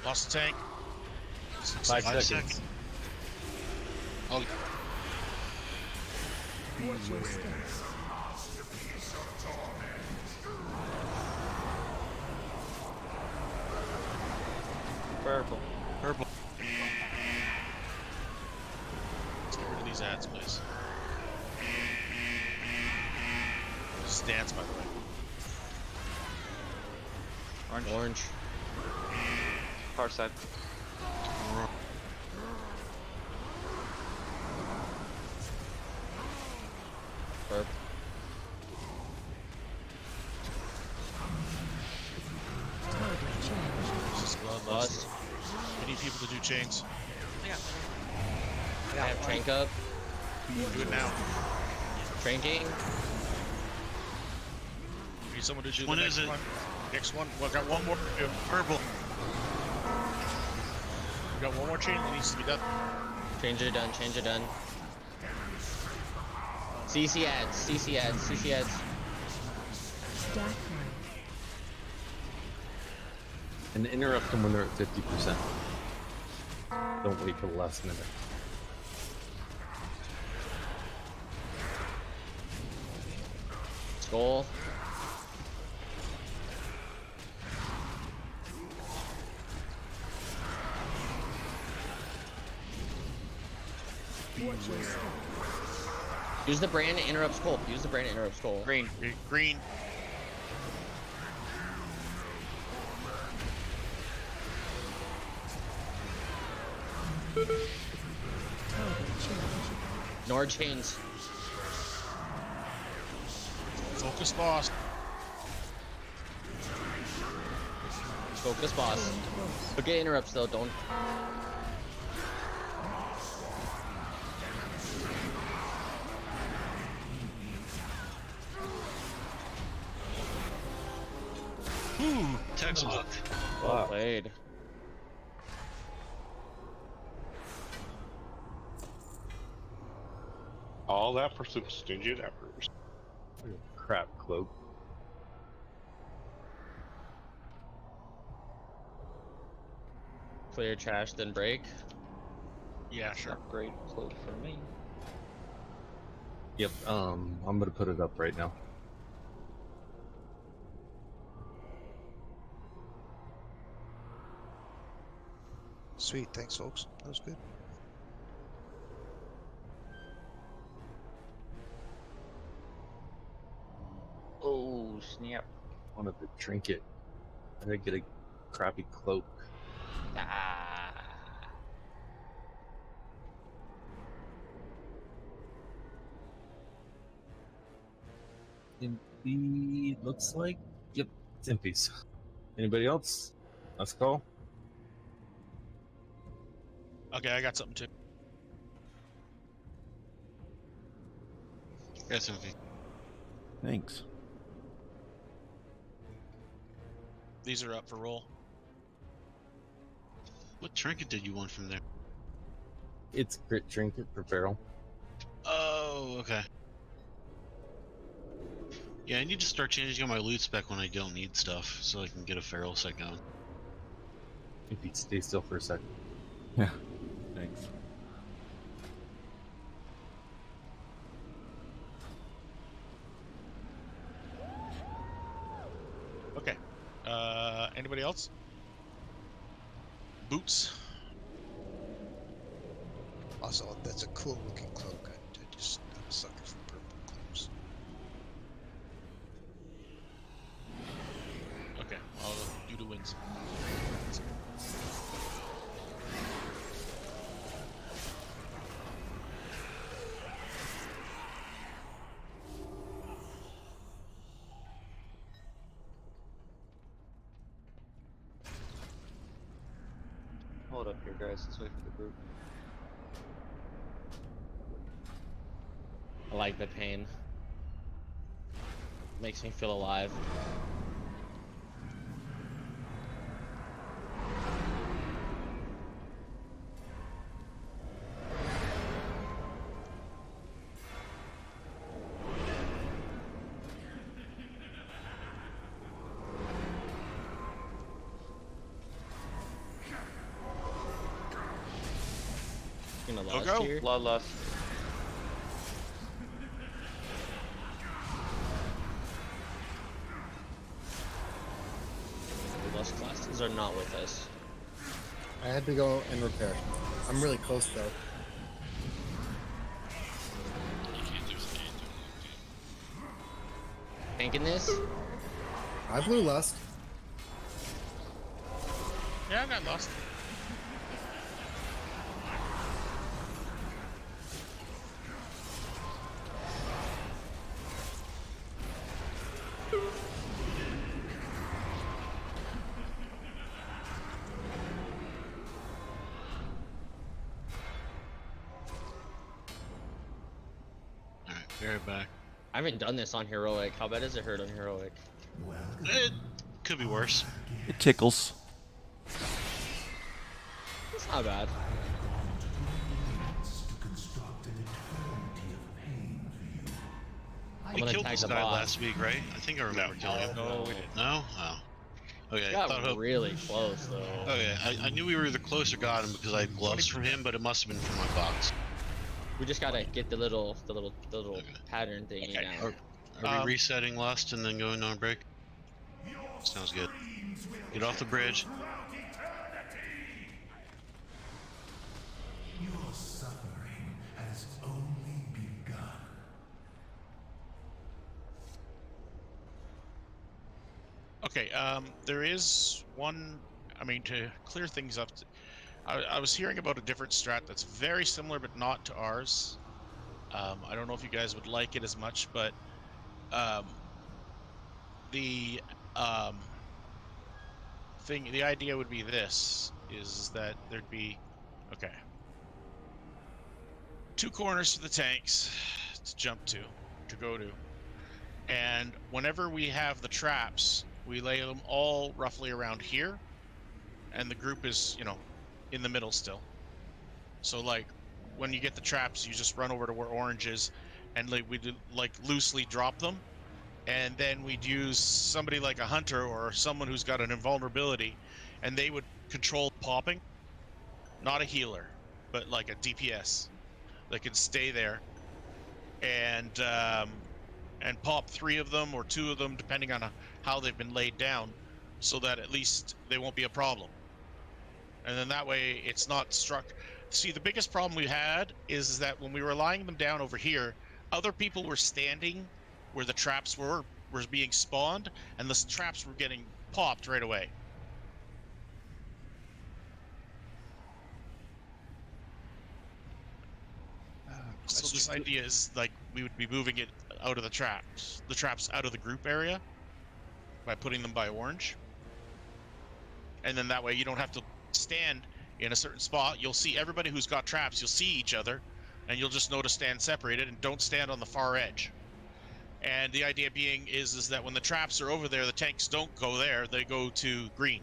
Lost the tank. 5 seconds. Oh, Watch your step. Purple. Purple. Let's get rid of these ads, please. Stance, by the way. Orange. Orange. Far side. Purple. Target change. This is bloodlust. We need people to do chains. Yeah. I have trank up. Do it now. Tranking. Need someone to do When the is next it? one. Next one. Well, got one more to do. Purple. We got one more chain that needs to be done. Changer done. Changer done. CC ads. CC ads. CC ads. Stack rank. And interrupt them when they're at 50%. Don't wait for the last minute. Skull. Watch your step. Use the brand to interrupt skull. Use the brand to interrupt skull. Green. Green. Target change. Nord chains. Focus boss. Focus boss. Look at interrupts though. Don't. Text book. Well played. All that for some stingy efforts. Crap cloak. Clear trash, then break. Yeah, sure. Upgrade cloak for me. Yep, I'm gonna put it up right now. Sweet, thanks, folks. That was good. Oh, snap. Wanted the trinket. I didn't get a crappy cloak. Ah. Impy looks like. Yep, it's Impy's. Anybody else? Let's go. Okay, I got something too. Got something. Thanks. These are up for roll. What trinket did you want from there? It's crit trinket for Feral. Oh, okay. Yeah, I need to start changing on my loot spec when I don't need stuff, so I can get a feral set going. Impy, stay still for a second. Yeah. Thanks. Okay. Anybody else? Boots. Also, that's a cool looking cloak. I'm a sucker for purple cloaks. Okay, I'll do the wins. Hold up here, guys. Let's wait for the group. I like the pain. Makes me feel alive. Gonna last go. here. Bloodlust. Lust classes are not with us. I had to go and repair. I'm really close though. Tanking this? I blew lust. Yeah, I got lost. Be right back. I haven't done this on heroic. How bad does it hurt on heroic? It could be worse. It tickles. It's not bad. We killed this guy last week, right? I think I remember killing him. No, we didn't. No? Oh. Okay. Got really close though. Okay, I knew we were either close or got him because I had gloves from him, but it must have been from my box. We just gotta get the little pattern thingy now. Are we resetting Lust and then going on break? Sounds good. Get off the bridge. Your suffering has only begun. Okay, there is one, I mean, to clear things up, I was hearing about a different strat that's very similar but not to ours. I don't know if you guys would like it as much, but the idea would be this, is that there'd be, okay, 2 corners for the tanks to jump to go to. And whenever we have the traps, we lay them all roughly around here, and the group is, you know, in the middle still. So like, when you get the traps, you just run over to where orange is, and like we do, like loosely drop them, and then we'd use somebody like a hunter or someone who's got an invulnerability, and they would control popping, not a healer, but like a DPS that can stay there and pop 3 of them or 2 of them, depending on how they've been laid down, so that at least they won't be a problem. And then that way it's not struck. See, the biggest problem we had is that when we were lying them down over here, other people were standing where the traps were being spawned, and the traps were getting popped right away. So this idea is like we would be moving it out of the traps out of the group area by putting them by orange, and then that way you don't have to stand in a certain spot. You'll see everybody who's got traps, you'll see each other, and you'll just know to stand separated and don't stand on the far edge. And the idea being is that when the traps are over there, the tanks don't go there, they go to green.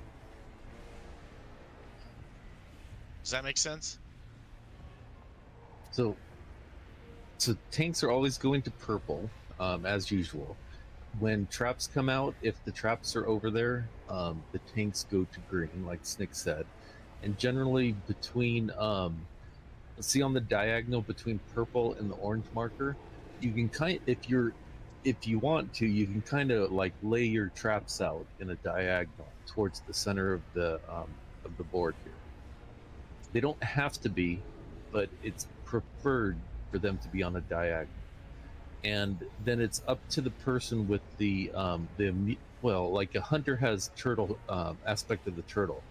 Does that make sense? So tanks are always going to purple, as usual. When traps come out, if the traps are over there, the tanks go to green, like Snick said. And generally between, see on the diagonal between purple and the orange marker, you can if you want to, you can kind of like lay your traps out in a diagonal towards the center of the board here. They don't have to be, but it's preferred for them to be on a diagonal. And then it's up to the person with well, like a hunter has turtle aspect of the turtle.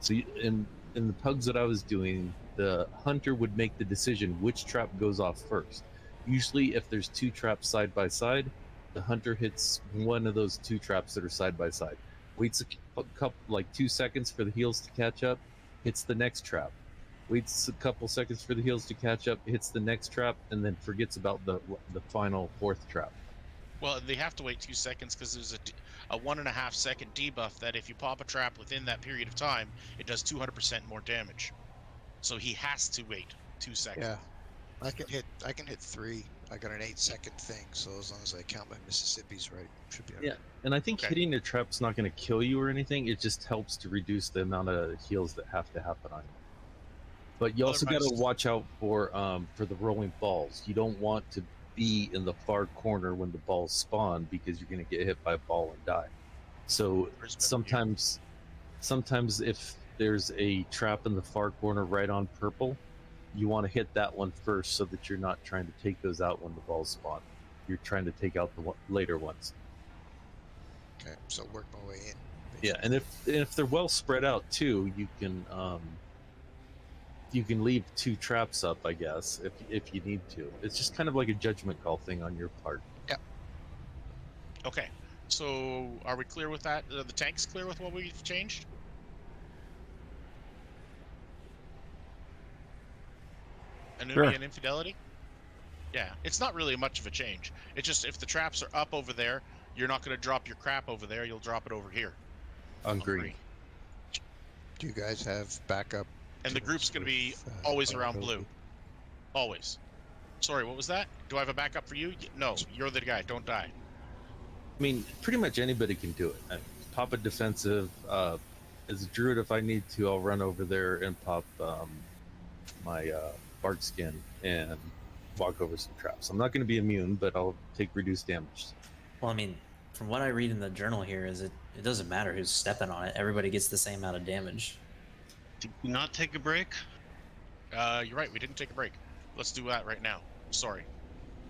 So in the pugs that I was doing, the hunter would make the decision which trap goes off first. Usually, if there's 2 traps side by side, the hunter hits one of those 2 traps that are side by side. Waits a couple, like 2 seconds for the heals to catch up, hits the next trap. Waits a couple seconds for the heals to catch up, hits the next trap, and then forgets about the final 4th trap. Well, they have to wait 2 seconds because there's a 1.5 second debuff that if you pop a trap within that period of time, it does 200% more damage. So he has to wait 2 seconds. Yeah, I can hit 3. I got an 8-second thing, so as long as I count my Mississippi's right, should be. Yeah, and I think hitting a trap's not going to kill you or anything. It just helps to reduce the amount of heals that have to happen on you. But you also got to watch out for the rolling balls. You don't want to be in the far corner when the balls spawn because you're going to get hit by a ball and die. So sometimes if there's a trap in the far corner right on purple, you want to hit that one first so that you're not trying to take those out when the balls spawn. You're trying to take out the later ones. Okay, so work my way in. Yeah, and if they're well spread out too, you can leave 2 traps up, I guess, if you need to. It's just kind of like a judgment call thing on your part. Yeah. Okay, so are we clear with that? Are the tanks clear with what we've changed? Anubi and Infidelity? Yeah, it's not really much of a change. It's just if the traps are up over there, you're not going to drop your crap over there. You'll drop it over here. On green. Do you guys have backup? And the group's going to be with, always around blue. vulnerability? Always. Sorry, what was that? Do I have a backup for you? No, you're the guy. Don't die. I mean, pretty much anybody can do it. I mean, pop a defensive. As a druid, if I need to, I'll run over there and pop my bark skin and walk over some traps. I'm not going to be immune, but I'll take reduced damage. Well, I mean, from what I read in the journal here, is it doesn't matter who's stepping on it. Everybody gets the same amount of damage. Did we not take a break? You're right. We didn't take a break. Let's do that right now. Sorry.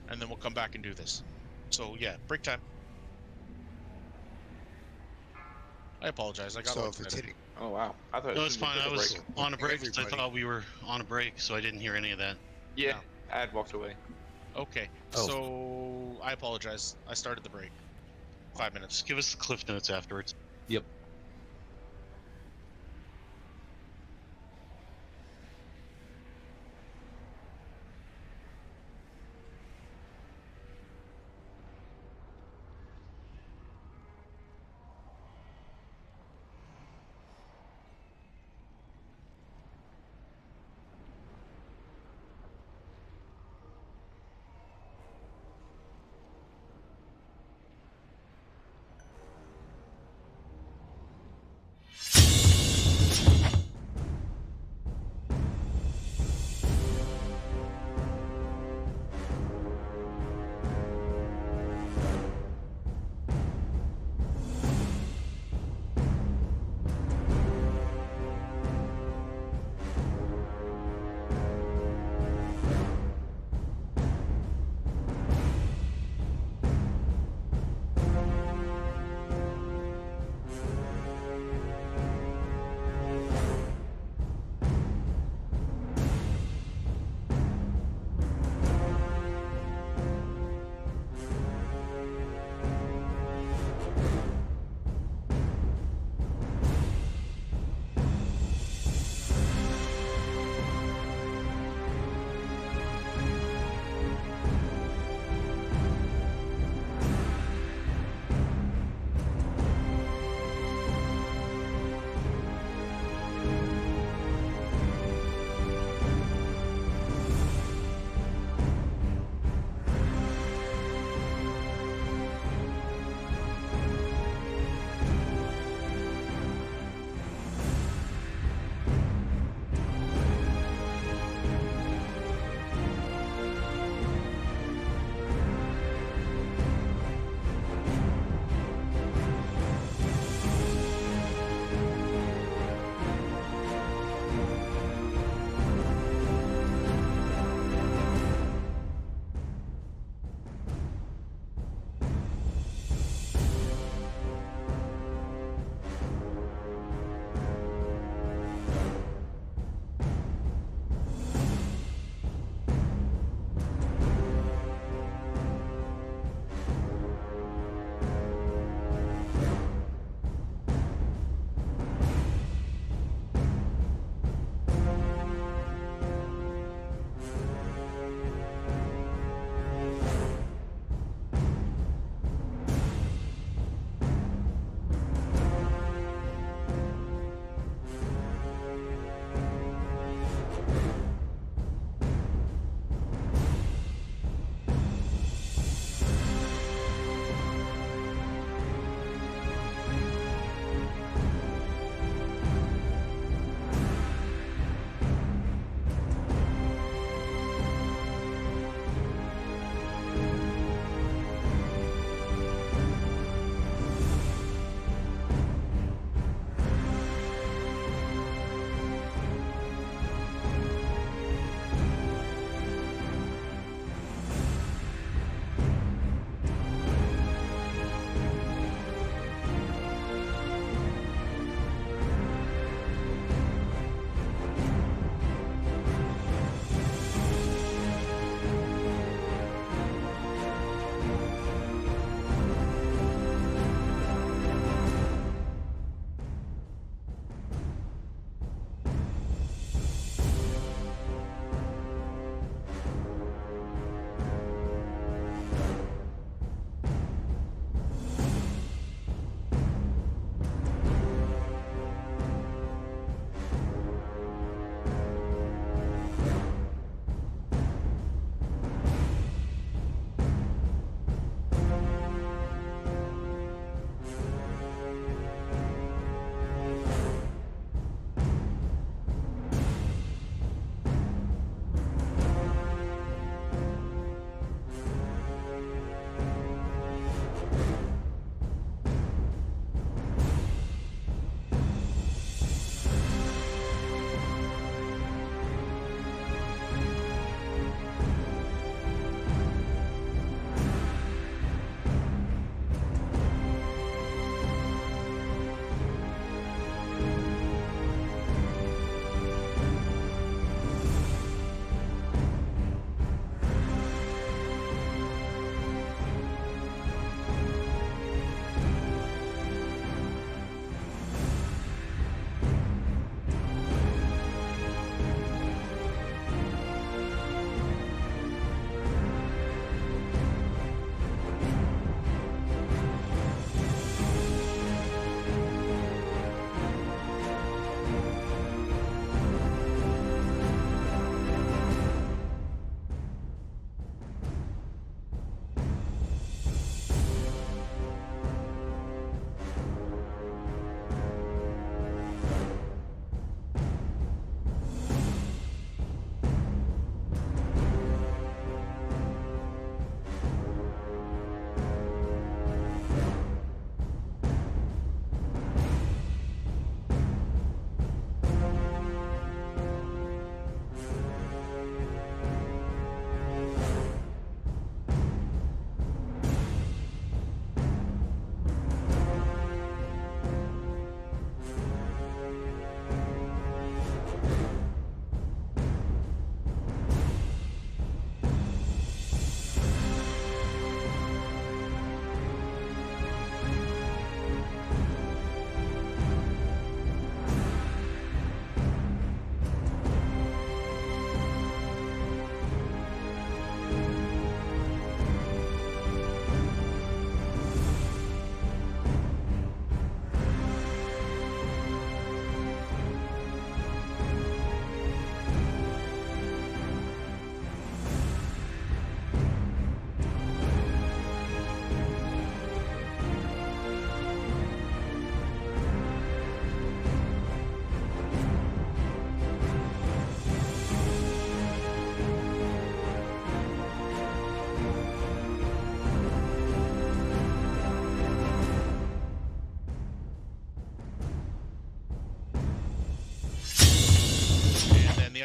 And then we'll come back and do this. So, yeah, break time. I apologize. I got So all if it's excited. hitting, Oh wow. I thought. No, it's fine. I was on a break 'cause I Everybody. thought we were on a break, so I didn't hear any of that. Yeah. Ad walked away. Okay, Oh. so I apologize. I started the break. 5 minutes. Just give us the cliff notes afterwards. Yep.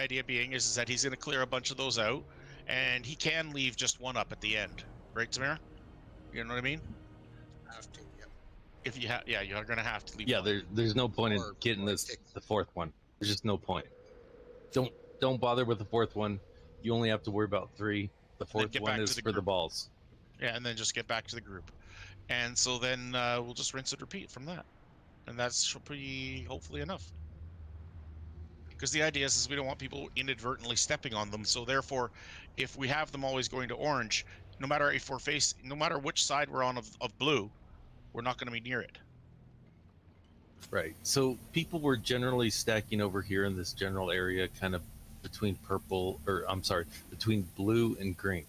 idea being is that he's going to clear a bunch of those out, and he can leave just one up at the end, right, Tamara? You know what I mean? Have to, yep. If you have, yeah, you're going to have to leave. Yeah, one. there's no point in getting the fourth one. There's just no point. Don't bother with the fourth one. You only have to worry about 3. The fourth get one back to is the for the group. balls. Yeah, and then just get back to the group, and so then we'll just rinse and repeat from that, and that's pretty hopefully enough. Because the idea is we don't want people inadvertently stepping on them. So therefore, if we have them always going to orange, no matter if we're no matter which side we're on of blue, we're not going to be near it. Right. So people were generally stacking over here in this general area, kind of between between blue and green.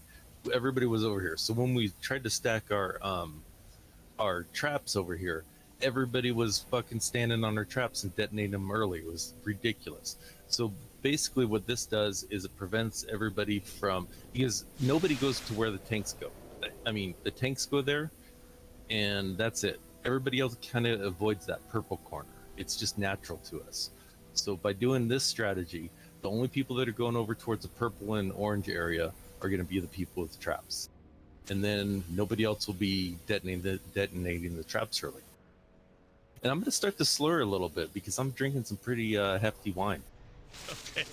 Everybody was over here. So when we tried to stack our traps over here, everybody was fucking standing on their traps and detonating them early. It was ridiculous. So basically what this does is it prevents everybody from, because nobody goes to where the tanks go. I mean, the tanks go there and that's it. Everybody else kind of avoids that purple corner. It's just natural to us. So by doing this strategy, the only people that are going over towards the purple and orange area are going to be the people with the traps. And then nobody else will be detonating the traps early. And I'm going to start to slur a little bit because I'm drinking some pretty hefty wine. Okay.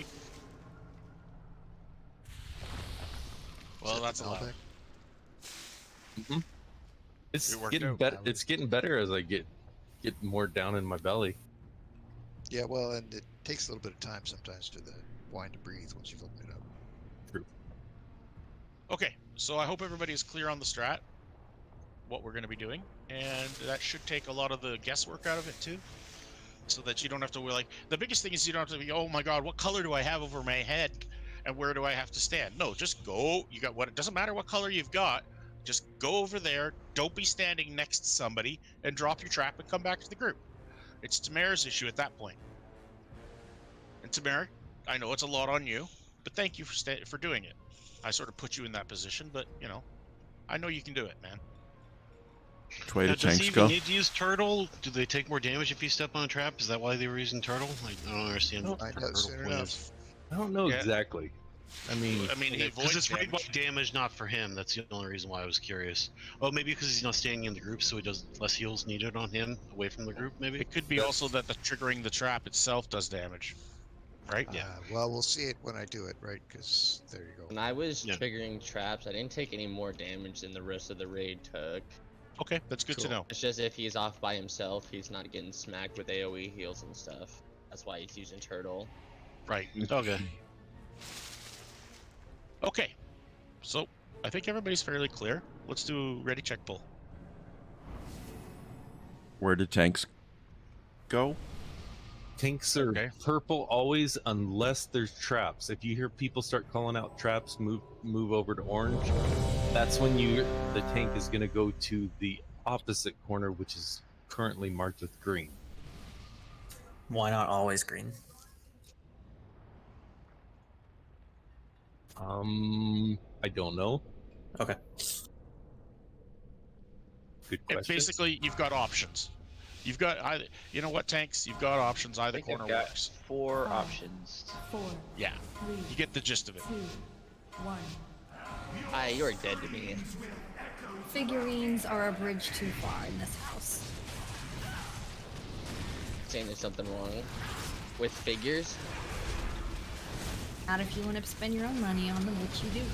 Well, that's allowed. Mm-hmm. It's It worked getting out. better. It's getting better as I get more down in my belly. Yeah, well, and it takes a little bit of time sometimes for the wine to breathe once you've opened it up. True. Okay, so I hope everybody is clear on the strat, what we're going to be doing, and that should take a lot of the guesswork out of it too, so that you don't have to the biggest thing is you don't have to be, oh my god, what color do I have over my head and where do I have to stand? No, just go. You got what? It doesn't matter what color you've got. Just go over there. Don't be standing next to somebody and drop your trap and come back to the group. It's Tamara's issue at that point. And Tamara, I know it's a lot on you, but thank you for doing it. I sort of put you in that position, but you know, I know you can do it, man. Which way Now, do does tanks he go? need to use turtle? Do they take more damage if you step on a trap? Is that why they were using turtle? I don't understand what the turtle point is. I don't know exactly. I mean, he because avoids it's right by damage. damage, not for him. That's the only reason why I was curious. Oh, maybe because he's not standing in the group, so he does less heals needed on him away from the group. Maybe It could be also that the triggering the trap itself does damage, right? Yeah. Well, we'll see it when I do it, right? Because there you go. When I was triggering traps, I didn't take any more damage than the rest of the raid took. Okay, that's good to know. It's just if he's off by himself, he's not getting smacked with AoE heals and stuff. That's why he's using turtle. Right. Okay. Okay. So I think everybody's fairly clear. Let's do ready, check, pull. Where do tanks go? Tanks are purple always, unless there's traps. If you hear people start calling out traps, move over to orange. That's when the tank is going to go to the opposite corner, which is currently marked with green. Why not always green? I don't know. Okay. Good question. Basically, you've got options. You've got either, you know what, tanks? You've got options. Either I think corner I've got works. 4 options. 4, Yeah. 3, You get the gist of it. 2, 1. You're dead to me. Figurines are a bridge too far in this house. Saying there's something wrong with figures. Not if you want to spend your own money on them, which you do.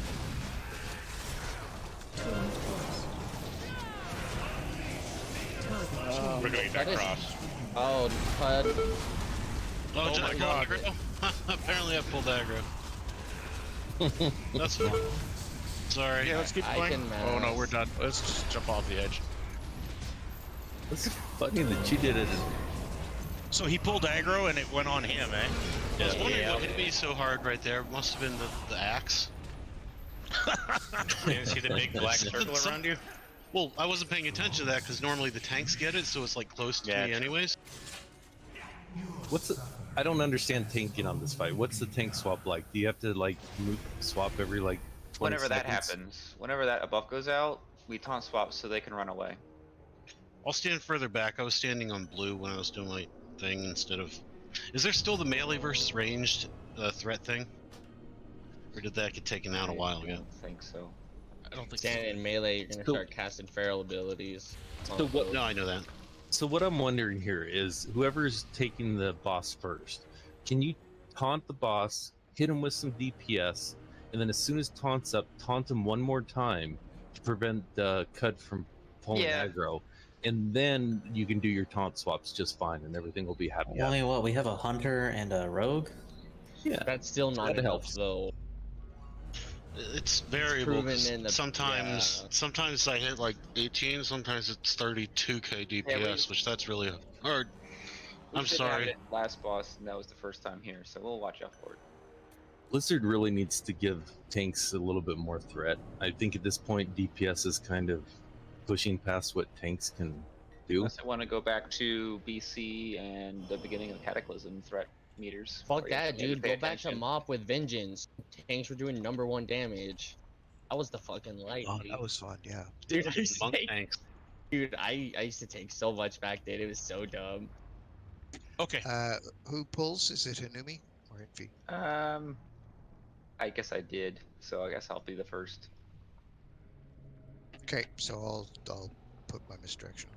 We're going that cross. Oh, Pud. Oh, Oh just my God. aggro? Apparently I pulled aggro. That's fine. Sorry. Yeah, let's keep I going. can Oh no, mass. we're done. Let's just jump off the edge. It's funny that you did it. So he pulled aggro and it went on him, eh? I was wondering what hit me so hard right there. Must have been the axe. You didn't see the big black circle around you? Well, I wasn't paying attention to that because normally the tanks get it, so it's like close to me anyways. I don't understand tanking on this fight. What's the tank swap like? Do you have to like swap every like 20 Whenever that seconds? happens, whenever that buff goes out, we taunt swap so they can run away. I'll stand further back. I was standing on blue when I was doing my thing instead of... Is there still the melee versus ranged threat thing? Or did that get taken out a while I ago? don't think so. I don't think Standing in melee, you're gonna So- start casting feral abilities. So what? No, I know that. So what I'm wondering here is, whoever's taking the boss first, can you taunt the boss, hit him with some DPS, and then as soon as taunt's up, taunt him one more time to prevent the cut from pulling Yeah. aggro, and then you can do your taunt swaps just fine, and everything will be happy. Well, I mean, what? We have a hunter and a rogue. Yeah, That's still not that enough, helps. though. It's variable. proven 'Cause in the- sometimes, yeah. sometimes I hit like 18. Sometimes it's 32k DPS, which that's really hard. We I'm should have sorry. it last boss, and that was the first time here, so we'll watch out for it. Blizzard really needs to give tanks a little bit more threat. I think at this point, DPS is kind of pushing past what tanks can do. Unless I want to go back to BC and the beginning of the Cataclysm threat meters. Fuck where you that, had to dude. pay Go back to attention. Mop with Vengeance. Tanks were doing #1 damage. That was the fucking light. Oh, dude. that was fun. Yeah. Dude, I used to Monk take, tanks. dude, I used to take so much back then. It was so dumb. Okay. Who pulls? Is it Hanumi or Envy? I guess I did, so I guess I'll be the first. Okay, so I'll put my misdirection.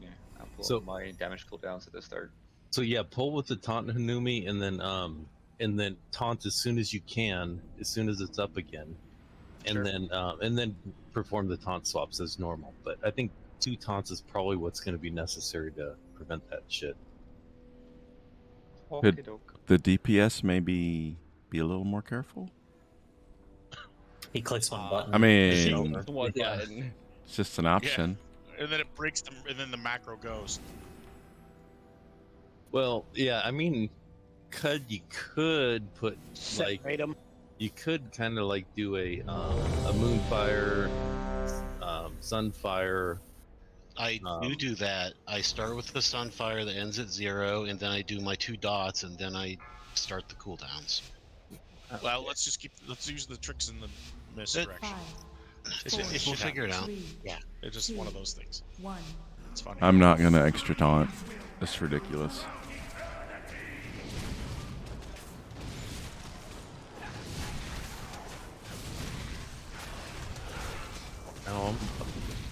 Yeah, I'll pull So- up my damage cooldowns at the start. So yeah, pull with the taunt Hanumi, and then taunt as soon as you can, as soon as it's up again, and then perform the taunt swaps as normal. But I think 2 taunts is probably what's going to be necessary to prevent that shit. Could Okey-doke. the DPS maybe be a little more careful? He clicks one button. I mean, One Yeah. button. it's just an option. And then it breaks them, and then the macro goes. Well, yeah, I mean, you could put like Separate 'em. you could kind of like do a moonfire, sunfire. I do that. I start with the Sunfire that ends at 0, and then I do my 2 dots, and then I start the cooldowns. Well, let's use the tricks in the misdirection. 5, It should We'll happen. figure it out. 3, Yeah, it's just one of those things. 1. It's funny. I'm not gonna extra taunt. That's ridiculous.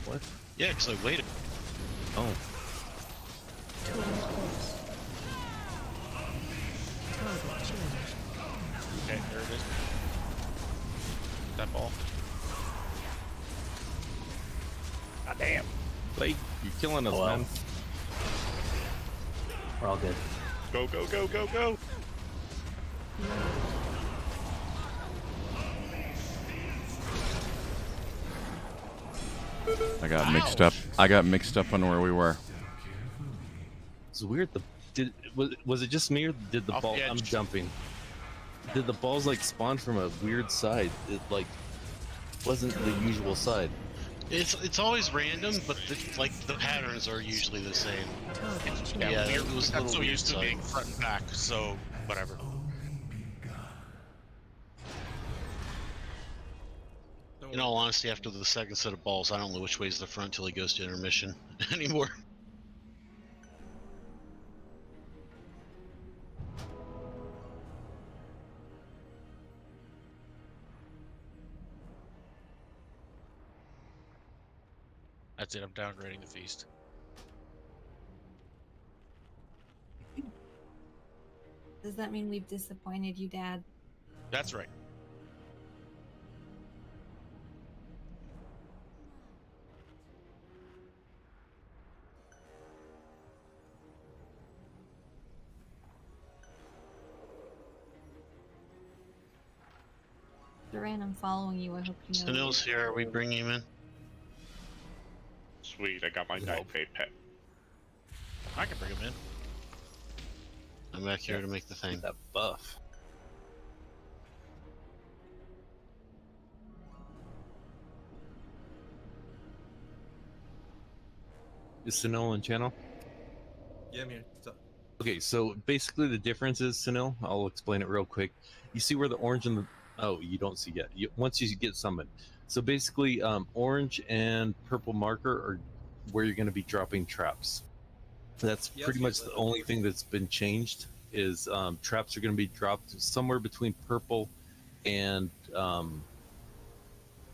What? Yeah, because I waited. Oh, Total force. Target change. Okay, there it is. That ball. God damn. like you're killing us, Hello. man. We're all good. Go, go, go, go, go! I got mixed up. I got mixed up on where we were. It's weird. Was it just me, or did the Off ball? the I'm edge. jumping. Did the balls like spawn from a weird side? It like wasn't the usual side. It's always random, but the patterns are usually the same. Target change. Yeah, it was a I'm little so weird used to side. being front and back, so whatever. In all honesty, after the second set of balls, I don't know which way's the front till he goes to intermission anymore. That's it. I'm downgrading the feast. Does that mean we've disappointed you, Dad? That's right. Duran, I'm following you. I hope you know. Sunil's here. Are we bringing him in? Sweet, I got my night pay pet. I can bring him in. I'm back here to make the thing. That buff. Is Sunil on channel? Yeah, I'm here. What's up? Okay, so basically the difference is, Sunil, I'll explain it real quick. You see where the orange and the... Oh, you don't see yet. Once you get summoned. So basically, orange and purple marker are where you're going to be dropping traps. That's Yeah, pretty I much see the that. only thing that's been changed is traps are going to be dropped somewhere between purple and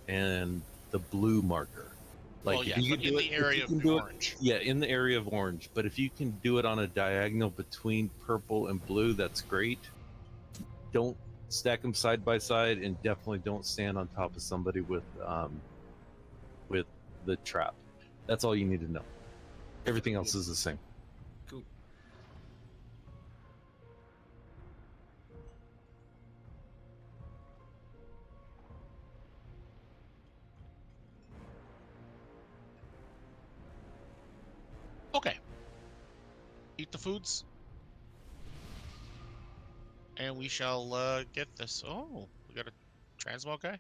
the blue marker. Like Well, yeah, if you but can in do the it, if area you of can the do it, orange. yeah, in the area of orange. But if you can do it on a diagonal between purple and blue, that's great. Don't stack them side by side, and definitely don't stand on top of somebody with the trap. That's all you need to know. Everything else is the same. Cool. Okay. Eat the foods. And we shall get this. Oh, we got a transmog guy?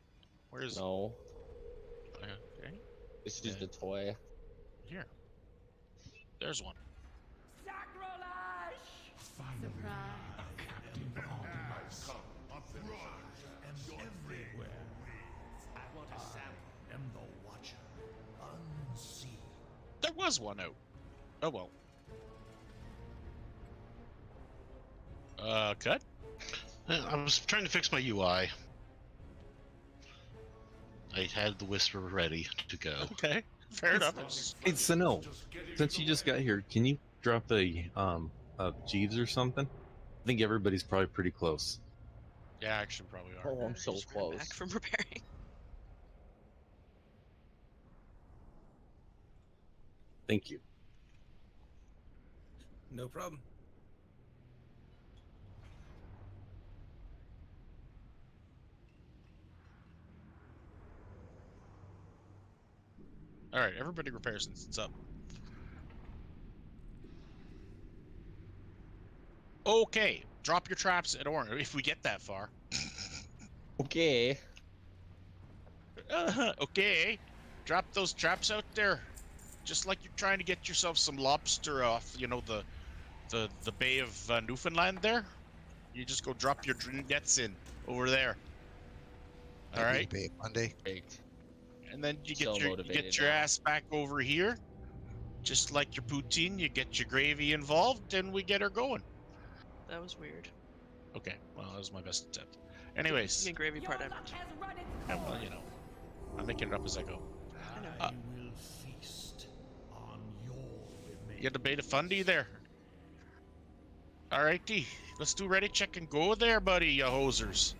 Where is No, Okay. this is the toy. Here. There's one. There was one out. Oh well. Cut? I was trying to fix my UI. I had the whisper ready to go. Okay, fair enough. Hey, Sanil, since you just got here, can you drop a Jeeves or something? I think everybody's probably pretty close. Yeah, actually, probably are. Oh, I'm so Just ran close. back from repairing. Thank you. No problem. All right, everybody repair since it's up. Okay, drop your traps at orange if we get that far. Okay. Okay, drop those traps out there, just like you're trying to get yourself some lobster off, you know, the Bay of Newfoundland there. You just go drop your nets in over there. All right. Bay Monday. And then you So get your motivated your now. ass back over here, just like your poutine. You get your gravy involved, and we get her going. That was weird. Okay, well that was my best attempt. Anyways, The gravy part I meant. yeah, well, you know, I'm making it up as I go. I know. will feast on your You had the beta fundy there. All righty, let's do ready check and go there, buddy, you hosers.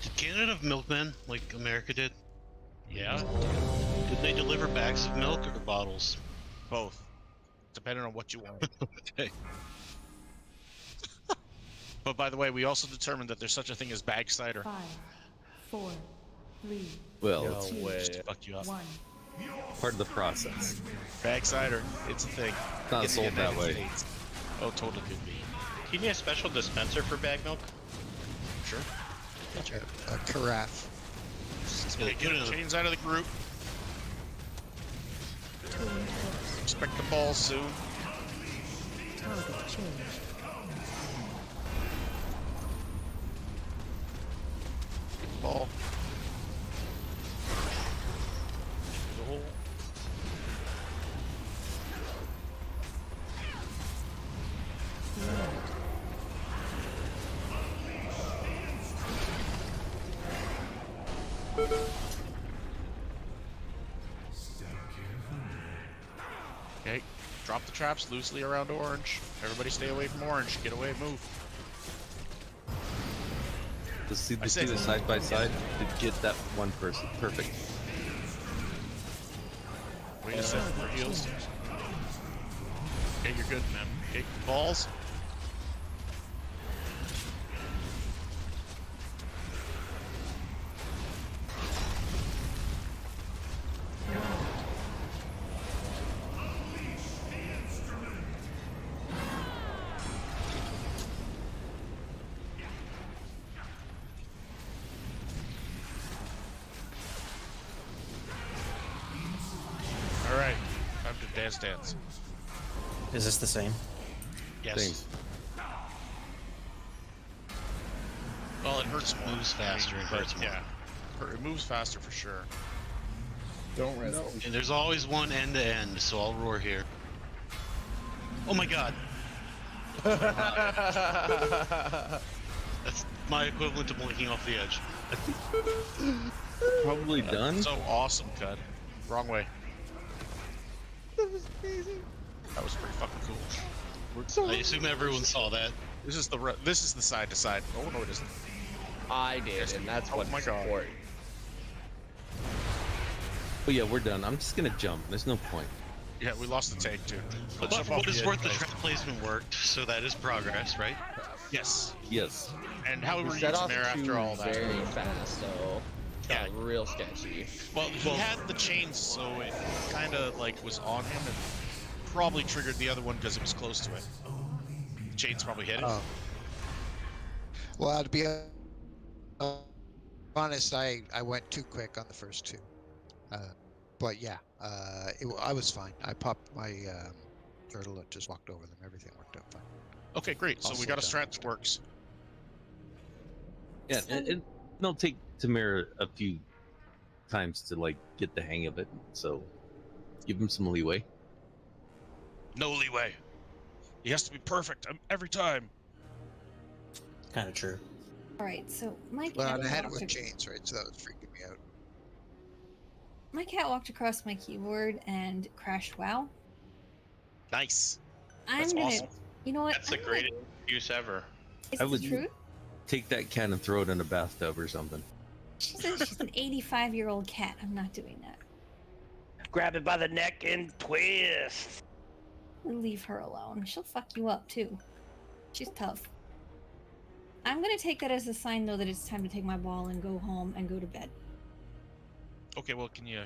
Did Canada have milkmen like America did? Yeah, Did they deliver bags of milk or bottles? both, depending on what you want. Okay. But by the way, we also determined that there's such a thing as bag cider. 5, 4, 3, Well, No it's way. Just to fuck you up. 1. part of the process. Bag cider, it's a thing. It's not In the sold that United way. States. Oh, totally could be. Do you need a special dispenser for bag milk? Sure. A carafe. Okay, get the chains out of the group. Expect the ball soon. Target changed. Ball. The hole. Okay, drop the traps loosely around orange. Everybody stay away from orange. Get away, move. Let's see I the said- two side by side to get that one person. Perfect. Wait a second for heals. Okay, you're good, man. Okay, balls. All right, time to dance. Is this the same? Yes. Thanks. Well, it hurts more. Moves faster and but hurts more. Yeah, it moves faster for sure. Don't rest. And there's always one end to end, so I'll roar here. Oh my god. That's my equivalent to blinking off the edge. Probably done. So awesome, Cud. Wrong way. That was amazing. That was pretty fucking cool. I assume everyone saw that. This is the side to side. Oh no, it isn't. I did, and that's what my God. important. Oh yeah, we're done. I'm just gonna jump. There's no point. Yeah, we lost the tank too. But Jump what off is the worth edge, the guys. trap placement worked, so that is progress, right? Yes. Yes. And how We were you set off there after all that? very fast, though. Yeah. Got real sketchy. Well, he had the chains, so it kind of like was on him, and probably triggered the other one because it was close to it. The chains probably hit it. Oh. Well, to be honest, I went too quick on the first two. But yeah, I was fine. I popped my turtle and just walked over them. Everything worked out fine. Okay, great. So we got a strat that works. Yeah, it'll take Tamara a few times to like get the hang of it. So give him some leeway. No leeway. He has to be perfect every time. Kind of true. All right, so my Well, cat I had it walked with chains, right? So that was freaking me out. my cat walked across my keyboard and crashed WoW. Nice. I'm gonna, awesome. you know what? That's the I'm gonna- greatest use ever. It's I the would truth. take that cat and throw it in a bathtub or something. She's an 85-year-old cat. I'm not doing that. Grab it by the neck and twist. Leave her alone. She'll fuck you up too. She's tough. I'm gonna take that as a sign, though, that it's time to take my ball and go home and go to bed. Okay, well, can you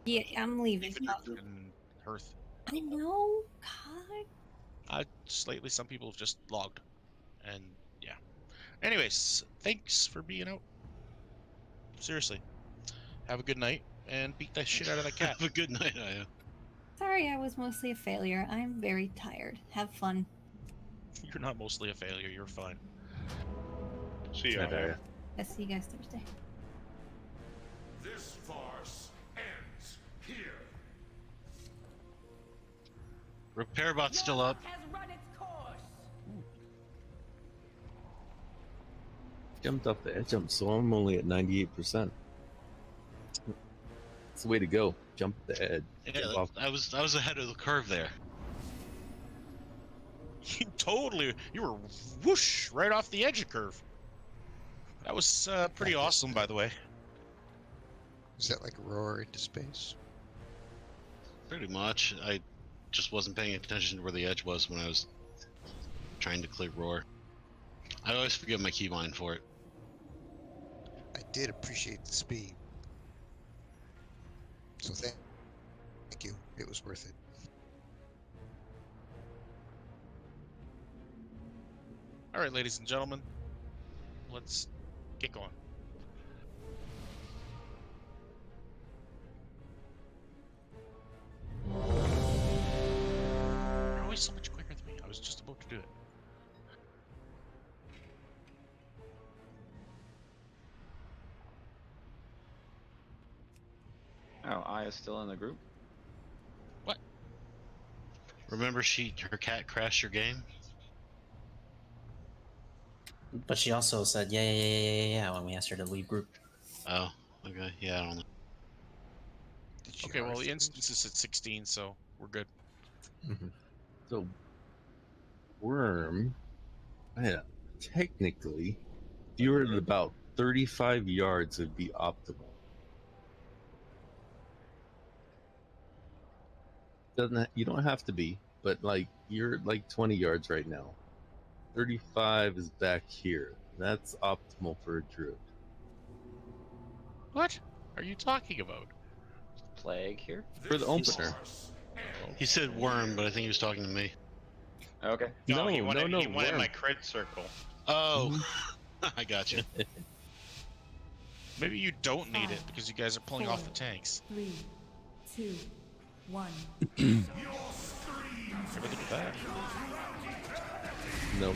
Yeah, I'm leaving. fucking Hearth? I know. God. Just lately, some people have just logged, and yeah. Anyways, thanks for being out. Seriously, have a good night and beat the shit out of that cat. Have a good night, Aya. Sorry, I was mostly a failure. I'm very tired. Have fun. You're not mostly a failure. You're fine. See ya. Aya. I'll see you guys Thursday. This farce ends here. Repair bot's still up. Jumped off the edge jump, so I'm only at 98%. It's the way to go. Jump at the edge. Yeah, Jump off. I was ahead of the curve there. You were whoosh right off the edge of curve. That was pretty awesome, by the way. Is that like a roar into space? Pretty much. I just wasn't paying attention to where the edge was when I was trying to clear roar. I always forget my keybind for it. I did appreciate the speed. So thank you. It was worth it. All right, ladies and gentlemen, let's get going. You're always so much quicker than me. I was just about to do it. Oh, Aya's still in the group. Remember her cat crashed your game? But she also said, yeah, when we asked her to leave group. Oh, okay. Yeah, I don't know. Okay, well, the instance is at 16, so we're good. So, Worm, yeah, technically, if you were at about 35 yards, it'd be optimal. You don't have to be, but like you're like 20 yards right now. 35 is back here. That's optimal for a druid. What are you talking about? Plague here? For the opener. He said worm, but I think he was talking to me. Okay. No, he No, wanted, no, he wanted worm. my crit circle. Oh, I got you. Maybe you don't need it because you guys are pulling off the tanks. 3, 2, 1. Everything with that. No.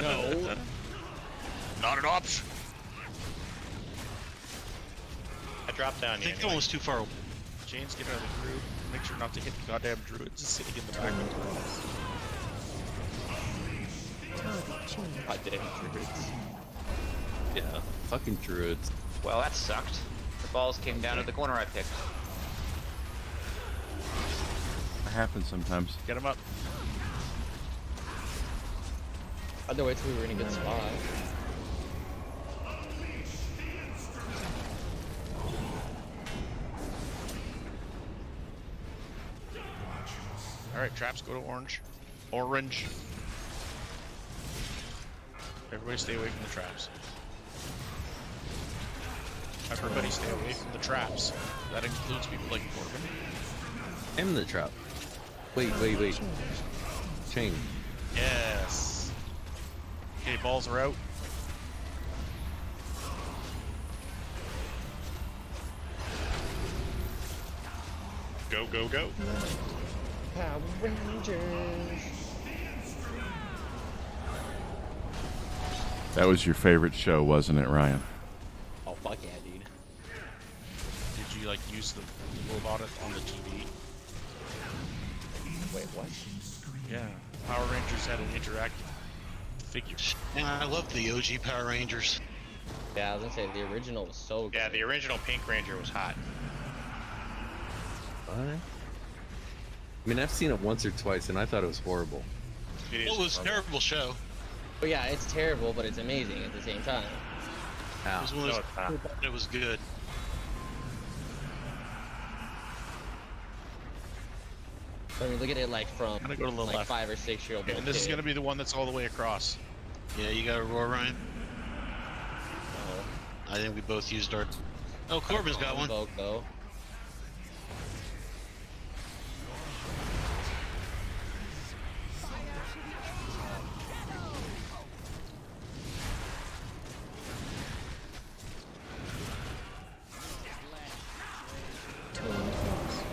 No. Not an option. I dropped down I think anyway. almost too far. James, get out of the group. Make sure not to hit the goddamn druids sitting in the back of the room. I didn't druids. Yeah, fucking druids. Well, that sucked. The balls came down to the corner I picked. That happens sometimes. Get him up. Otherwise, we were in a good spot. All right, traps go to orange. Orange. Everybody stay away from the traps. Everybody stay away from the traps. That includes people like Corbin. I'm the trap. Wait. Chain. Yes. Okay, balls are out. Go, go, go. Power Rangers. That was your favorite show, wasn't it, Ryan? Oh fuck yeah, dude. Did you like use the robot on the TV? Wait, what? Yeah. Power Rangers had an interactive figure. Yeah, I love the OG Power Rangers. Yeah, I was gonna say the original was so good. Yeah, the original Pink Ranger was hot. What? I mean, I've seen it once or twice, and I thought it was horrible. It was a terrible show. But yeah, it's terrible, but it's amazing at the same time. It was one of those, it was good. I mean, look at it like from gonna go to the like left. 5 or 6 year old. And this is gonna be the one that's all the way across. Yeah, you got a roar, Ryan? I think we both used our... Oh, Corbin's got one. Though.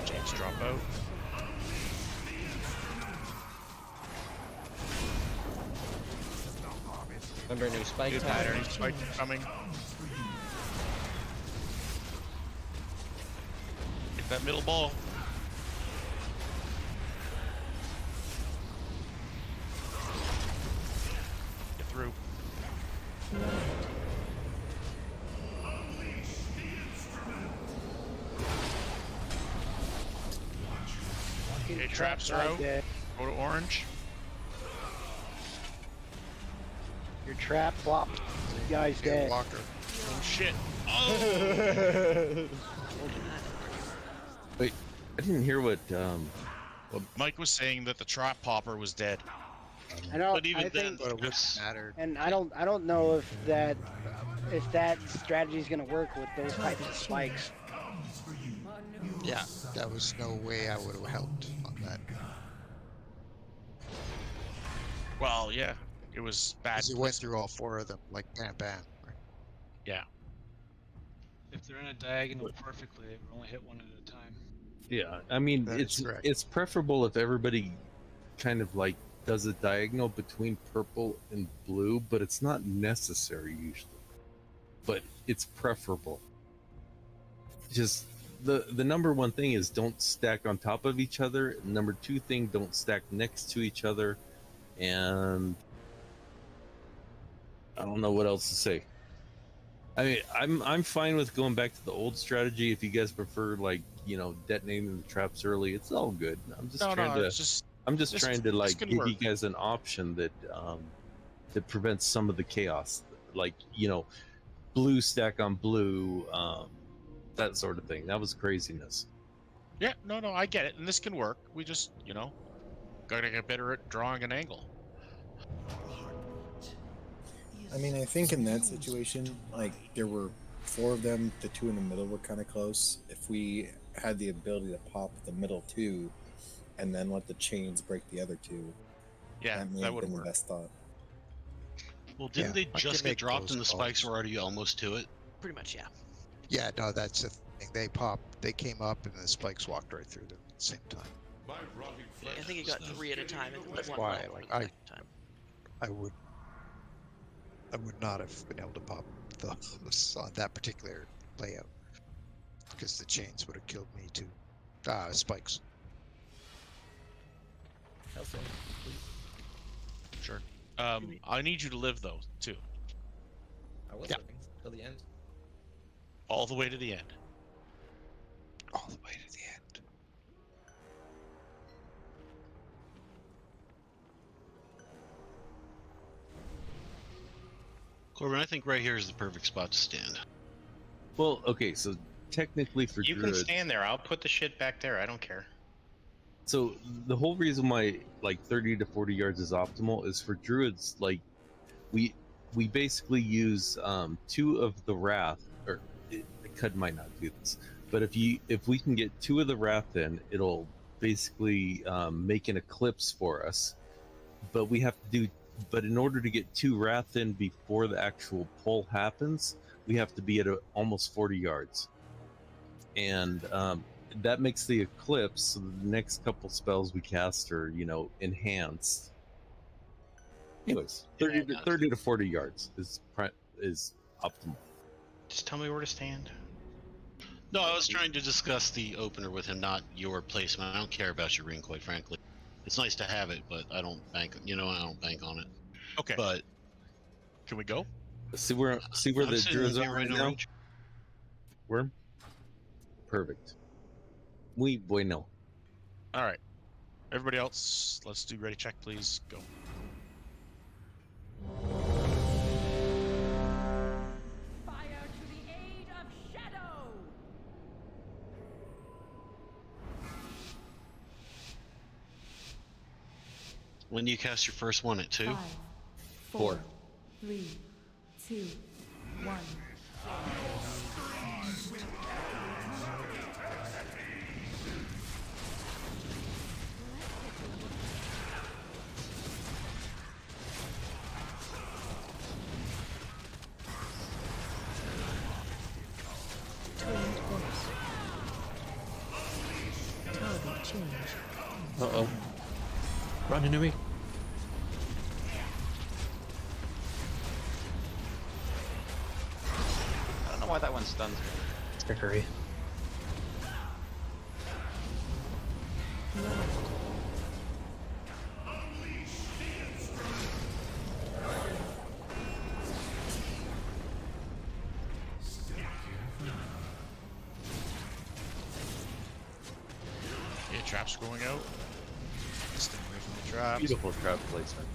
James drop out. Remember new spike Good tower? pattern. Spike coming. Get that middle ball. Get through. Okay, traps are out. Go to orange. Your trap flop. You guys dead. Walker. Oh shit. Oh! Wait, I didn't hear what. Mike was saying that the trap popper was dead. I don't. But even I then, think, it wouldn't matter. and I don't know if that strategy is gonna work with those types of spikes. Yeah, that was no way I would have helped on that. Well, yeah, it was bad. Because he went through all four of them, like bam, bam. Right? Yeah. If they're in a diagonal perfectly, they would only hit one at a time. Yeah, I mean, That is correct. it's preferable if everybody kind of like does a diagonal between purple and blue, but it's not necessary usually. But it's preferable. Just the number one thing is don't stack on top of each other. Number two thing, don't stack next to each other. And I don't know what else to say. I mean, I'm fine with going back to the old strategy. If you guys prefer, like, you know, detonating the traps early, it's all good. I'm just trying to like give you guys an option that that prevents some of the chaos, like, you know, blue stack on blue, that sort of thing. That was craziness. Yeah, no, I get it, and this can work. We just, you know, gotta get better at drawing an angle. I mean, I think in that situation, like, there were 4 of them, the 2 in the middle were kind of close. If we had the ability to pop the middle 2 and then let the chains break the other 2, yeah, that would been work. the best thought. Well, didn't they just get dropped and the spikes were already almost to it? Pretty much, yeah. Yeah, no, that's the thing. They came up and the spikes walked right through them at the same time. Yeah, I think it got 3 at a time, and That's one why, left like, for the second time. I would not have been able to pop those on that particular layout because the chains would have killed me too. Spikes. Sure. I need you to live though too, I was Yeah. living till the end. all the way to the end. All the way to the end. Corbin, I think right here is the perfect spot to stand. Well, okay, so technically for You can druids, stand there. I'll put the shit back there. I don't care. so the whole reason why like 30 to 40 yards is optimal is for druids. Like we basically use 2 of the wrath, or Cud might not do this, but if we can get 2 of the wrath in, it'll basically make an eclipse for us. But we have to do. But in order to get 2 wrath in before the actual pull happens, we have to be at almost 40 yards, and that makes the eclipse. So the next couple spells we cast are, enhanced. Anyways, 30 to 40 yards is optimal. Just tell me where to stand. No, I was trying to discuss the opener with him, not your placement. I don't care about your ring, quite frankly. It's nice to have it, but I don't bank. I don't bank on it. Okay. But can we go? See where I'm the sitting druids here are right right now. now. Where? Perfect. Muy bueno. All right. Everybody else, let's do ready check, please. Go. Fire to the aid of Shadow! When do you cast your first one at 2? 5, 4, 3, 2, 1. Target change. Uh-oh. Run into me. I don't know why that one stuns me. Trickery. Yeah, traps going out. Stay away from the traps. Beautiful trap placement.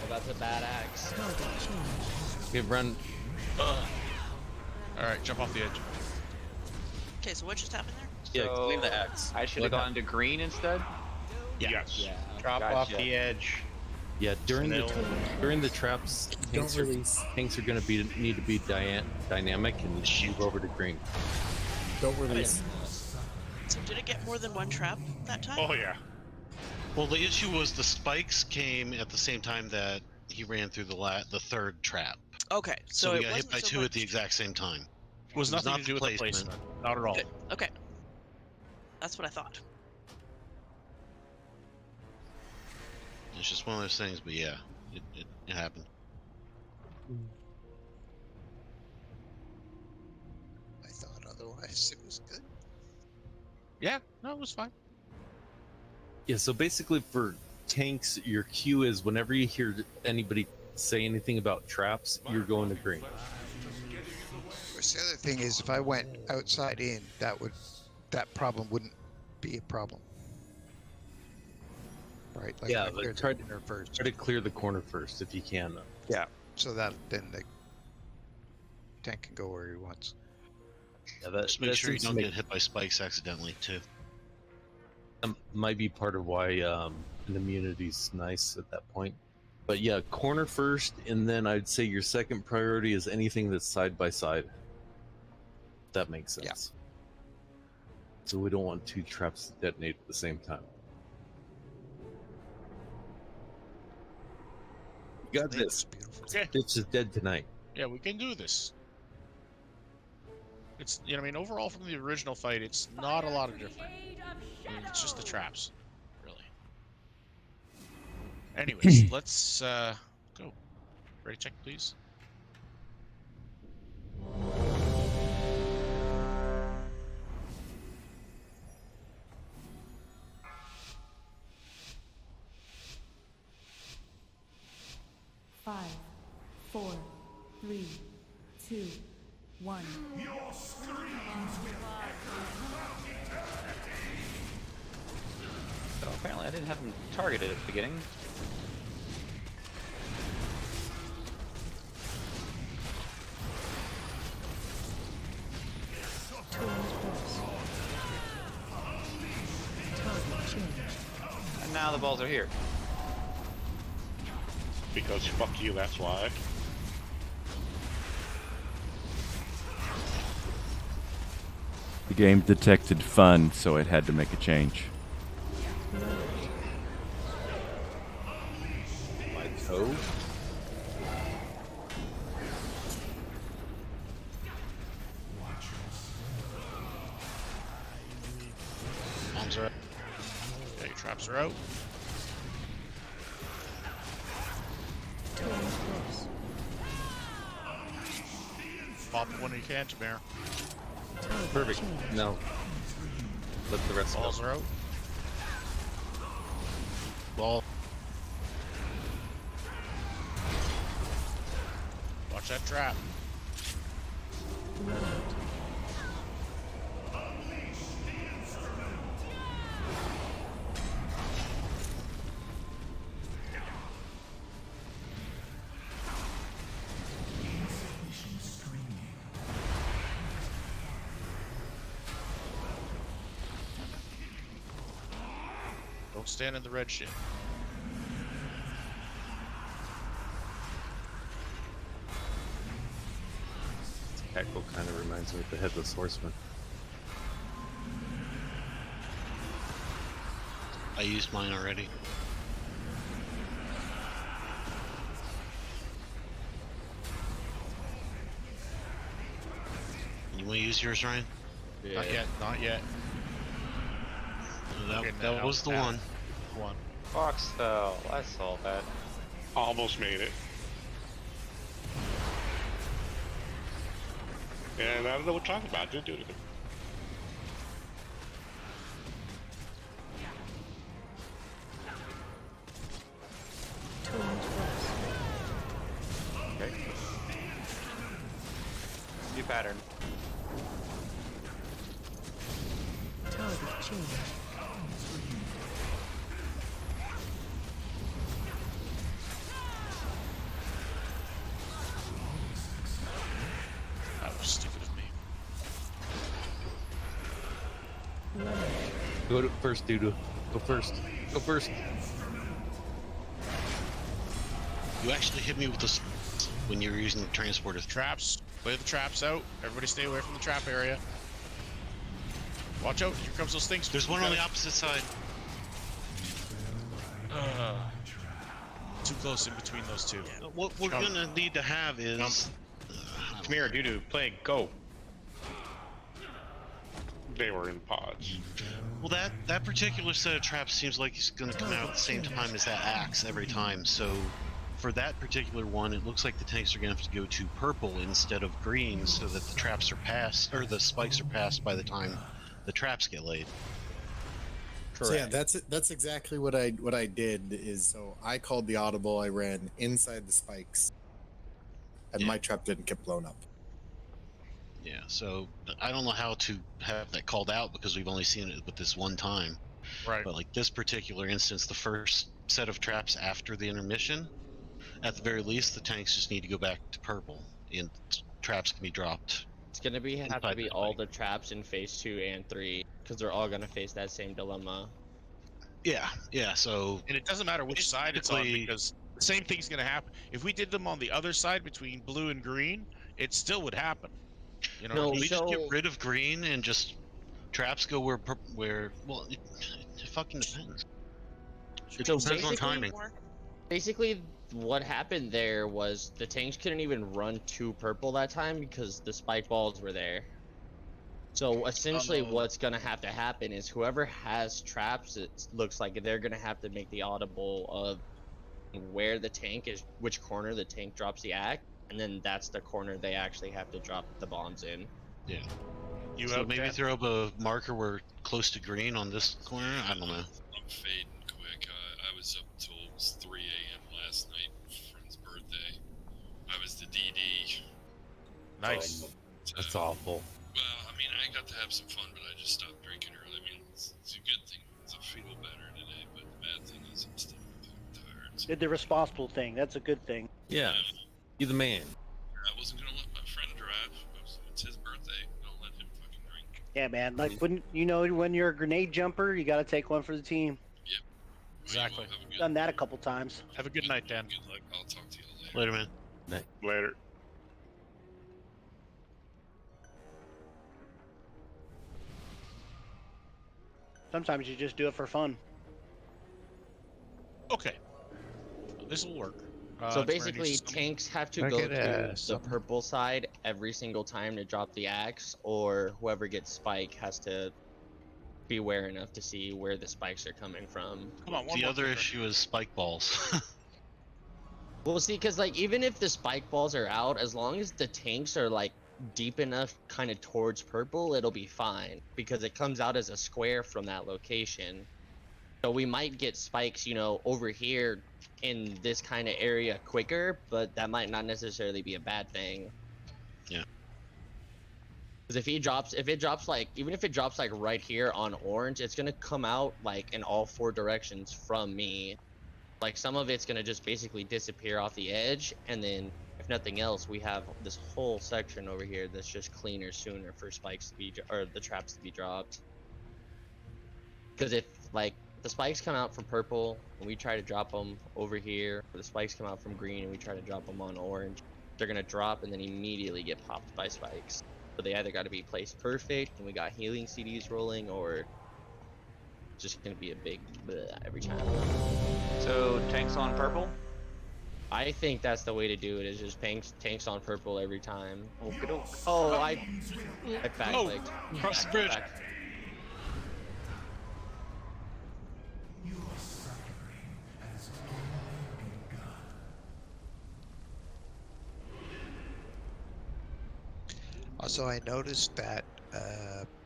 Oh, that's a bad axe. Okay, run. All right, jump off the edge. Okay, so what just happened there? Yeah, So, clean the axe. I should have gone to green instead. Yes. Yeah. Drop off Gotcha. the edge. Yeah, during Snow. the traps, Don't release. tanks are going to need to be dynamic and move over to green. Don't release. So did it get more than one trap that time? Oh yeah. Well, the issue was the spikes came at the same time that he ran through the third trap. Okay, So, so we it got hit wasn't by so 2 much... at the exact same time. It was nothing to do with the placement. Not at all. Good. Okay. That's what I thought. It's just one of those things, but yeah, it happened. I thought otherwise it was good. Yeah, no, it was fine. Yeah, so basically for tanks, your cue is whenever you hear anybody say anything about traps, you're going to green. Of course, the other thing is, if I went outside in, that problem wouldn't be a problem, right? Like Yeah, I but cleared the try corner first. to clear the corner first if you can. Yeah, so that then the tank can go where he wants. Yeah, that, Just make that sure you seems to don't make- get hit by spikes accidentally, too. might be part of why an immunity's nice at that point. But yeah, corner first, and then I'd say your second priority is anything that's side by side. That makes sense. Yeah. So we don't want 2 traps to detonate at the same time. You got this. Beautiful. Okay. It's just dead tonight. Yeah, we can do this. It's, I mean, overall from the original fight, it's not a lot of different. I mean, it's just the traps, really. Anyways, let's go. Ready, check, please. 5, 4, 3, 2, 1. Your screams will So apparently I didn't have him targeted at the beginning. And now the balls are here. Because fuck you, that's why. The game detected fun, so it had to make a change. My toe? Bombs are out. Yeah, your traps are out. Pop it when you can, Jameer. Perfect. No. Let the rest Balls go. are out. Ball. Watch that trap. Don't stand in the red shit. Echo kind of reminds me of the Headless Horseman. I used mine already. You want to use yours, Ryan? Yeah. Not yet. Not yet. That, Okay, that now- was the now. one. One. Foxtel, I saw that. Almost made it. And I don't know what you're talking about. Didn't do anything. Okay. New pattern. Target change. That was stupid of me. Go to first, Doodoo. Go first. Go first. You actually hit me with this when you were using the transporter. Traps. Play the traps out. Everybody stay away from the trap area. Watch out. Here comes those things. There's one on the opposite side. Too close in between those two. What we're Jump. gonna need to have is... Come here, doo-doo. Play, go. They were in pods. Well, that particular set of traps seems like it's gonna come out at the same time as that axe every time, so... For that particular one, it looks like the tanks are gonna have to go to purple instead of green so that the traps are passed, or the spikes are passed by the time the traps get laid. So yeah, that's exactly what I did. Is so I called the audible. I ran inside the spikes, and my trap didn't get blown up. Yeah, so I don't know how to have that called out because we've only seen it with this one time. Right. But like this particular instance, the first set of traps after the intermission, at the very least, the tanks just need to go back to purple, and traps can be dropped. It's gonna be have to be all the traps in phase 2 and 3 because they're all gonna face that same dilemma. Yeah, so... And it doesn't matter which side it's on because the same thing's going to happen. If we did them on the other side between blue and green, it still would happen. You know, No, what I mean? we just get rid of green and just traps go where well, it fucking depends. It So depends on timing. Basically, what happened there was the tanks couldn't even run to purple that time because the spike balls were there. So essentially, what's gonna have to happen is whoever has traps, it looks like they're gonna have to make the audible of where the tank is, which corner the tank drops the axe, and then that's the corner they actually have to drop the bombs in. Yeah. You so out, maybe Kat? throw up a marker where close to green on this corner. I don't know. I'm fading quick. I was up till 3 a.m. last night for friend's birthday. Nice. That's awful. Well, I mean, I got to have some fun, but I just stopped drinking early. I mean, it's a good thing. I feel better today, but the bad thing is I'm still fucking tired. So Did the responsible thing. That's a good thing. Yeah, you the man. I wasn't gonna let my friend drive. It's his birthday. Don't let him fucking drink. Yeah, man. Like when when you're a grenade jumper, you got to take one for the team. Yep. Exactly. Done that a couple times. Have a good night, Dan. Good luck. I'll talk to you later. Later, man. Night. Later. Sometimes you just do it for fun. Okay. This will work. So It's basically, Randy's- tanks have to Can I go get, to the something? purple side every single time to drop the axe, or whoever gets spike has to be aware enough to see where the spikes are coming from. Come on, one The more other clicker. issue is spike balls. Well, see, because like even if the spike balls are out, as long as the tanks are like deep enough kind of towards purple, it'll be fine because it comes out as a square from that location. So we might get spikes, you know, over here in this kind of area quicker, but that might not necessarily be a bad thing. Yeah. Because if it drops like, even if it drops like right here on orange, it's gonna come out like in all four directions from me. Like some of it's gonna just basically disappear off the edge, and then if nothing else, we have this whole section over here that's just cleaner sooner for spikes to be or the traps to be dropped. Because if like the spikes come out from purple and we try to drop them over here, or the spikes come out from green and we try to drop them on orange, they're gonna drop and then immediately get popped by spikes. So they either got to be placed perfect and we got healing CDs rolling, or just gonna be a big bleh every time. So tanks on purple. I think that's the way to do it. Is just tanks on purple every time. Okey-doke. Oh, I backlicked. Cross the bridge. Also, I noticed that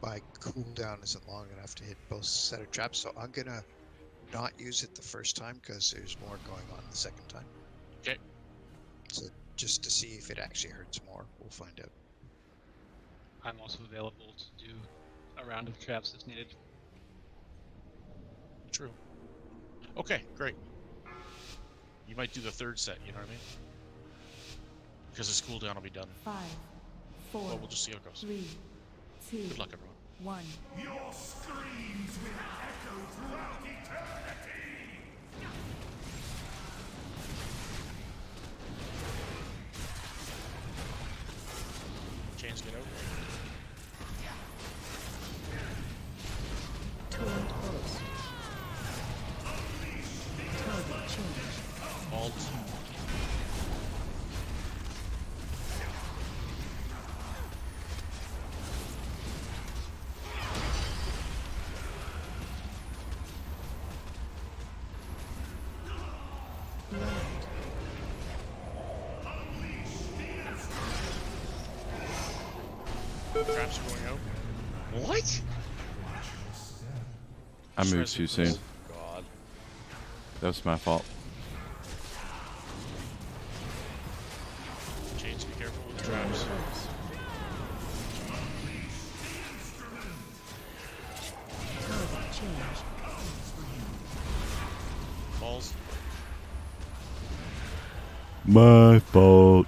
my cooldown isn't long enough to hit both set of traps, so I'm gonna not use it the first time because there's more going on the second time. Okay. So just to see if it actually hurts more, we'll find out. I'm also available to do a round of traps if needed. True. Okay, great. You might do the third set, you know what I mean? Because this cooldown will be done. 5, 4, Well, we'll just see how it goes. 3, 2, Good luck, everyone. 1. Your screams will echo throughout eternity! Chains get out. Turret close. Target change. Alt. Traps are going out. What? I moved too soon. God. That was my fault. Chains, be careful with the traps. Target change. Balls. My fault.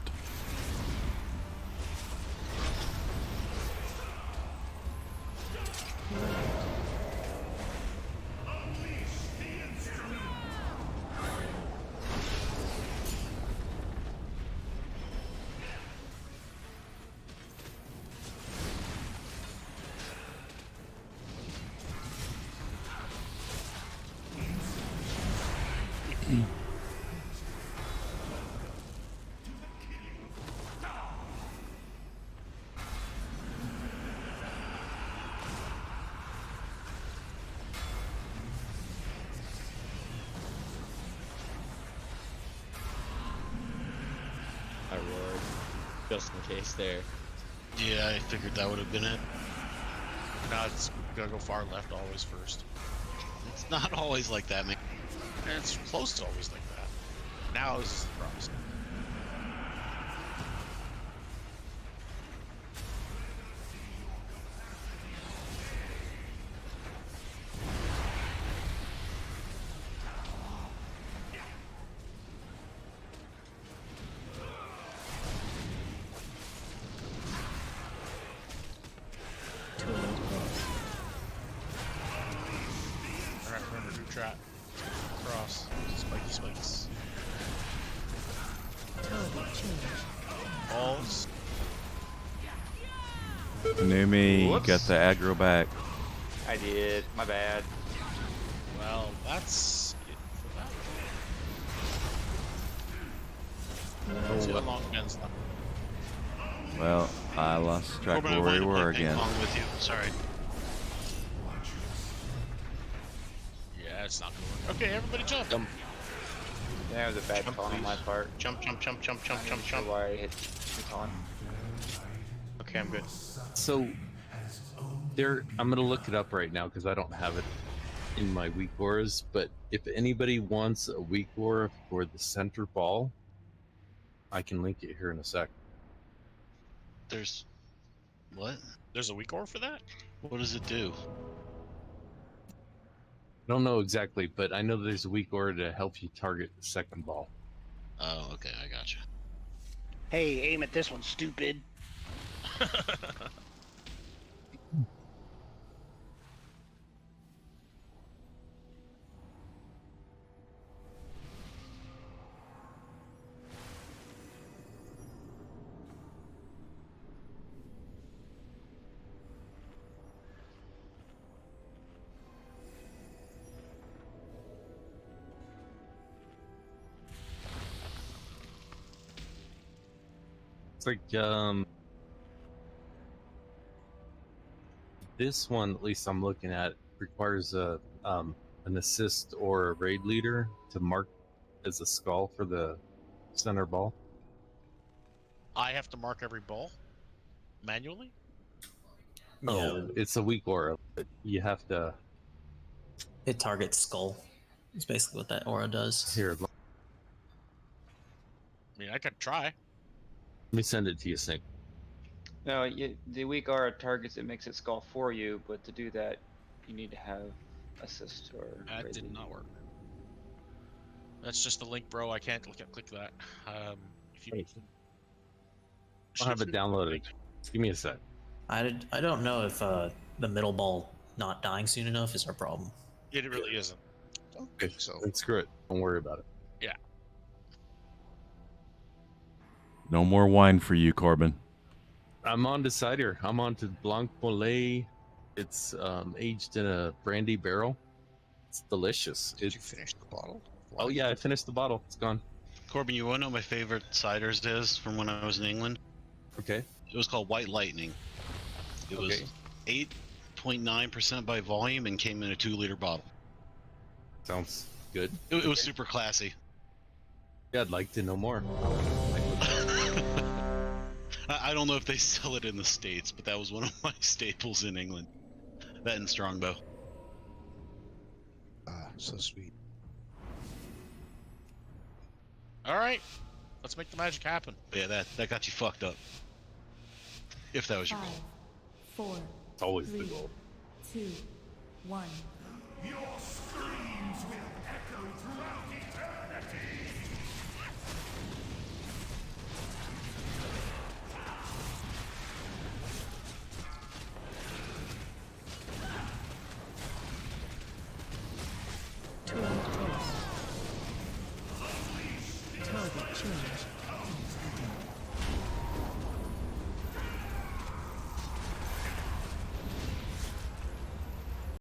I roared. Just in case there. Yeah, I figured that would have been it. Nah, it's gotta go far left always first. It's not always like that, man. And it's close to always like that. Now this is the promise. Numi, you got Whoops. the aggro back. I did. My bad. Well, that's it for that. Let's see how long Ben's left. Well, I lost track Corbin, I of where we wanted to were play ping again. pong with you. Sorry. Yeah, it's not gonna work. Okay, everybody jump. Yeah, it was a bad Jump, taunt on my please. part. Jump, jump, jump, jump, jump, I'm jump, not sure jump. why I hit the taunt. Okay, I'm good. So I'm gonna look it up right now because I don't have it in my weak auras. But if anybody wants a weak aura for the center ball, I can link it here in a sec. There's what? There's a weak ore for that? What does it do? I don't know exactly, but I know there's a weak aura to help you target the second ball. Oh, okay, I gotcha. Hey, aim at this one, stupid. It's like this one, at least I'm looking at, requires a an assist or a raid leader to mark as a skull for the center ball. I have to mark every ball manually? Oh, it's a weak aura, but you have to. It targets skull. It's basically what that aura does. Here, let I mean, I could try. me send it to you, Sync. No, the weak aura targets it, makes it skull for you, but to do that, you need to have assist or. That did not work. That's just the link, bro. I can't click that. If you I'll have it downloaded. Give me a sec. I don't know if the middle ball not dying soon enough is our problem. It really isn't. Okay, so then screw it. Don't worry about it. Yeah. No more wine for you, Corbin. I'm on to cider. I'm on to Blanc Mollet. It's aged in a brandy barrel. It's delicious. Did you finish the bottle? Oh yeah, I finished the bottle. It's gone. Corbin, you want to know what my favorite ciders is from when I was in England? Okay. It was called White Lightning. It was 8.9% by volume and came in a 2-liter bottle. Sounds good. It was super classy. Yeah, I'd like to know more. I don't know if they sell it in the States, but that was one of my staples in England. That and Strongbow. Ah, so sweet. All right, let's make the magic happen. But yeah, that got you fucked up. If that was your goal. 4, It's always 3, the goal. 2, 1. Your screams will echo throughout eternity. Target change.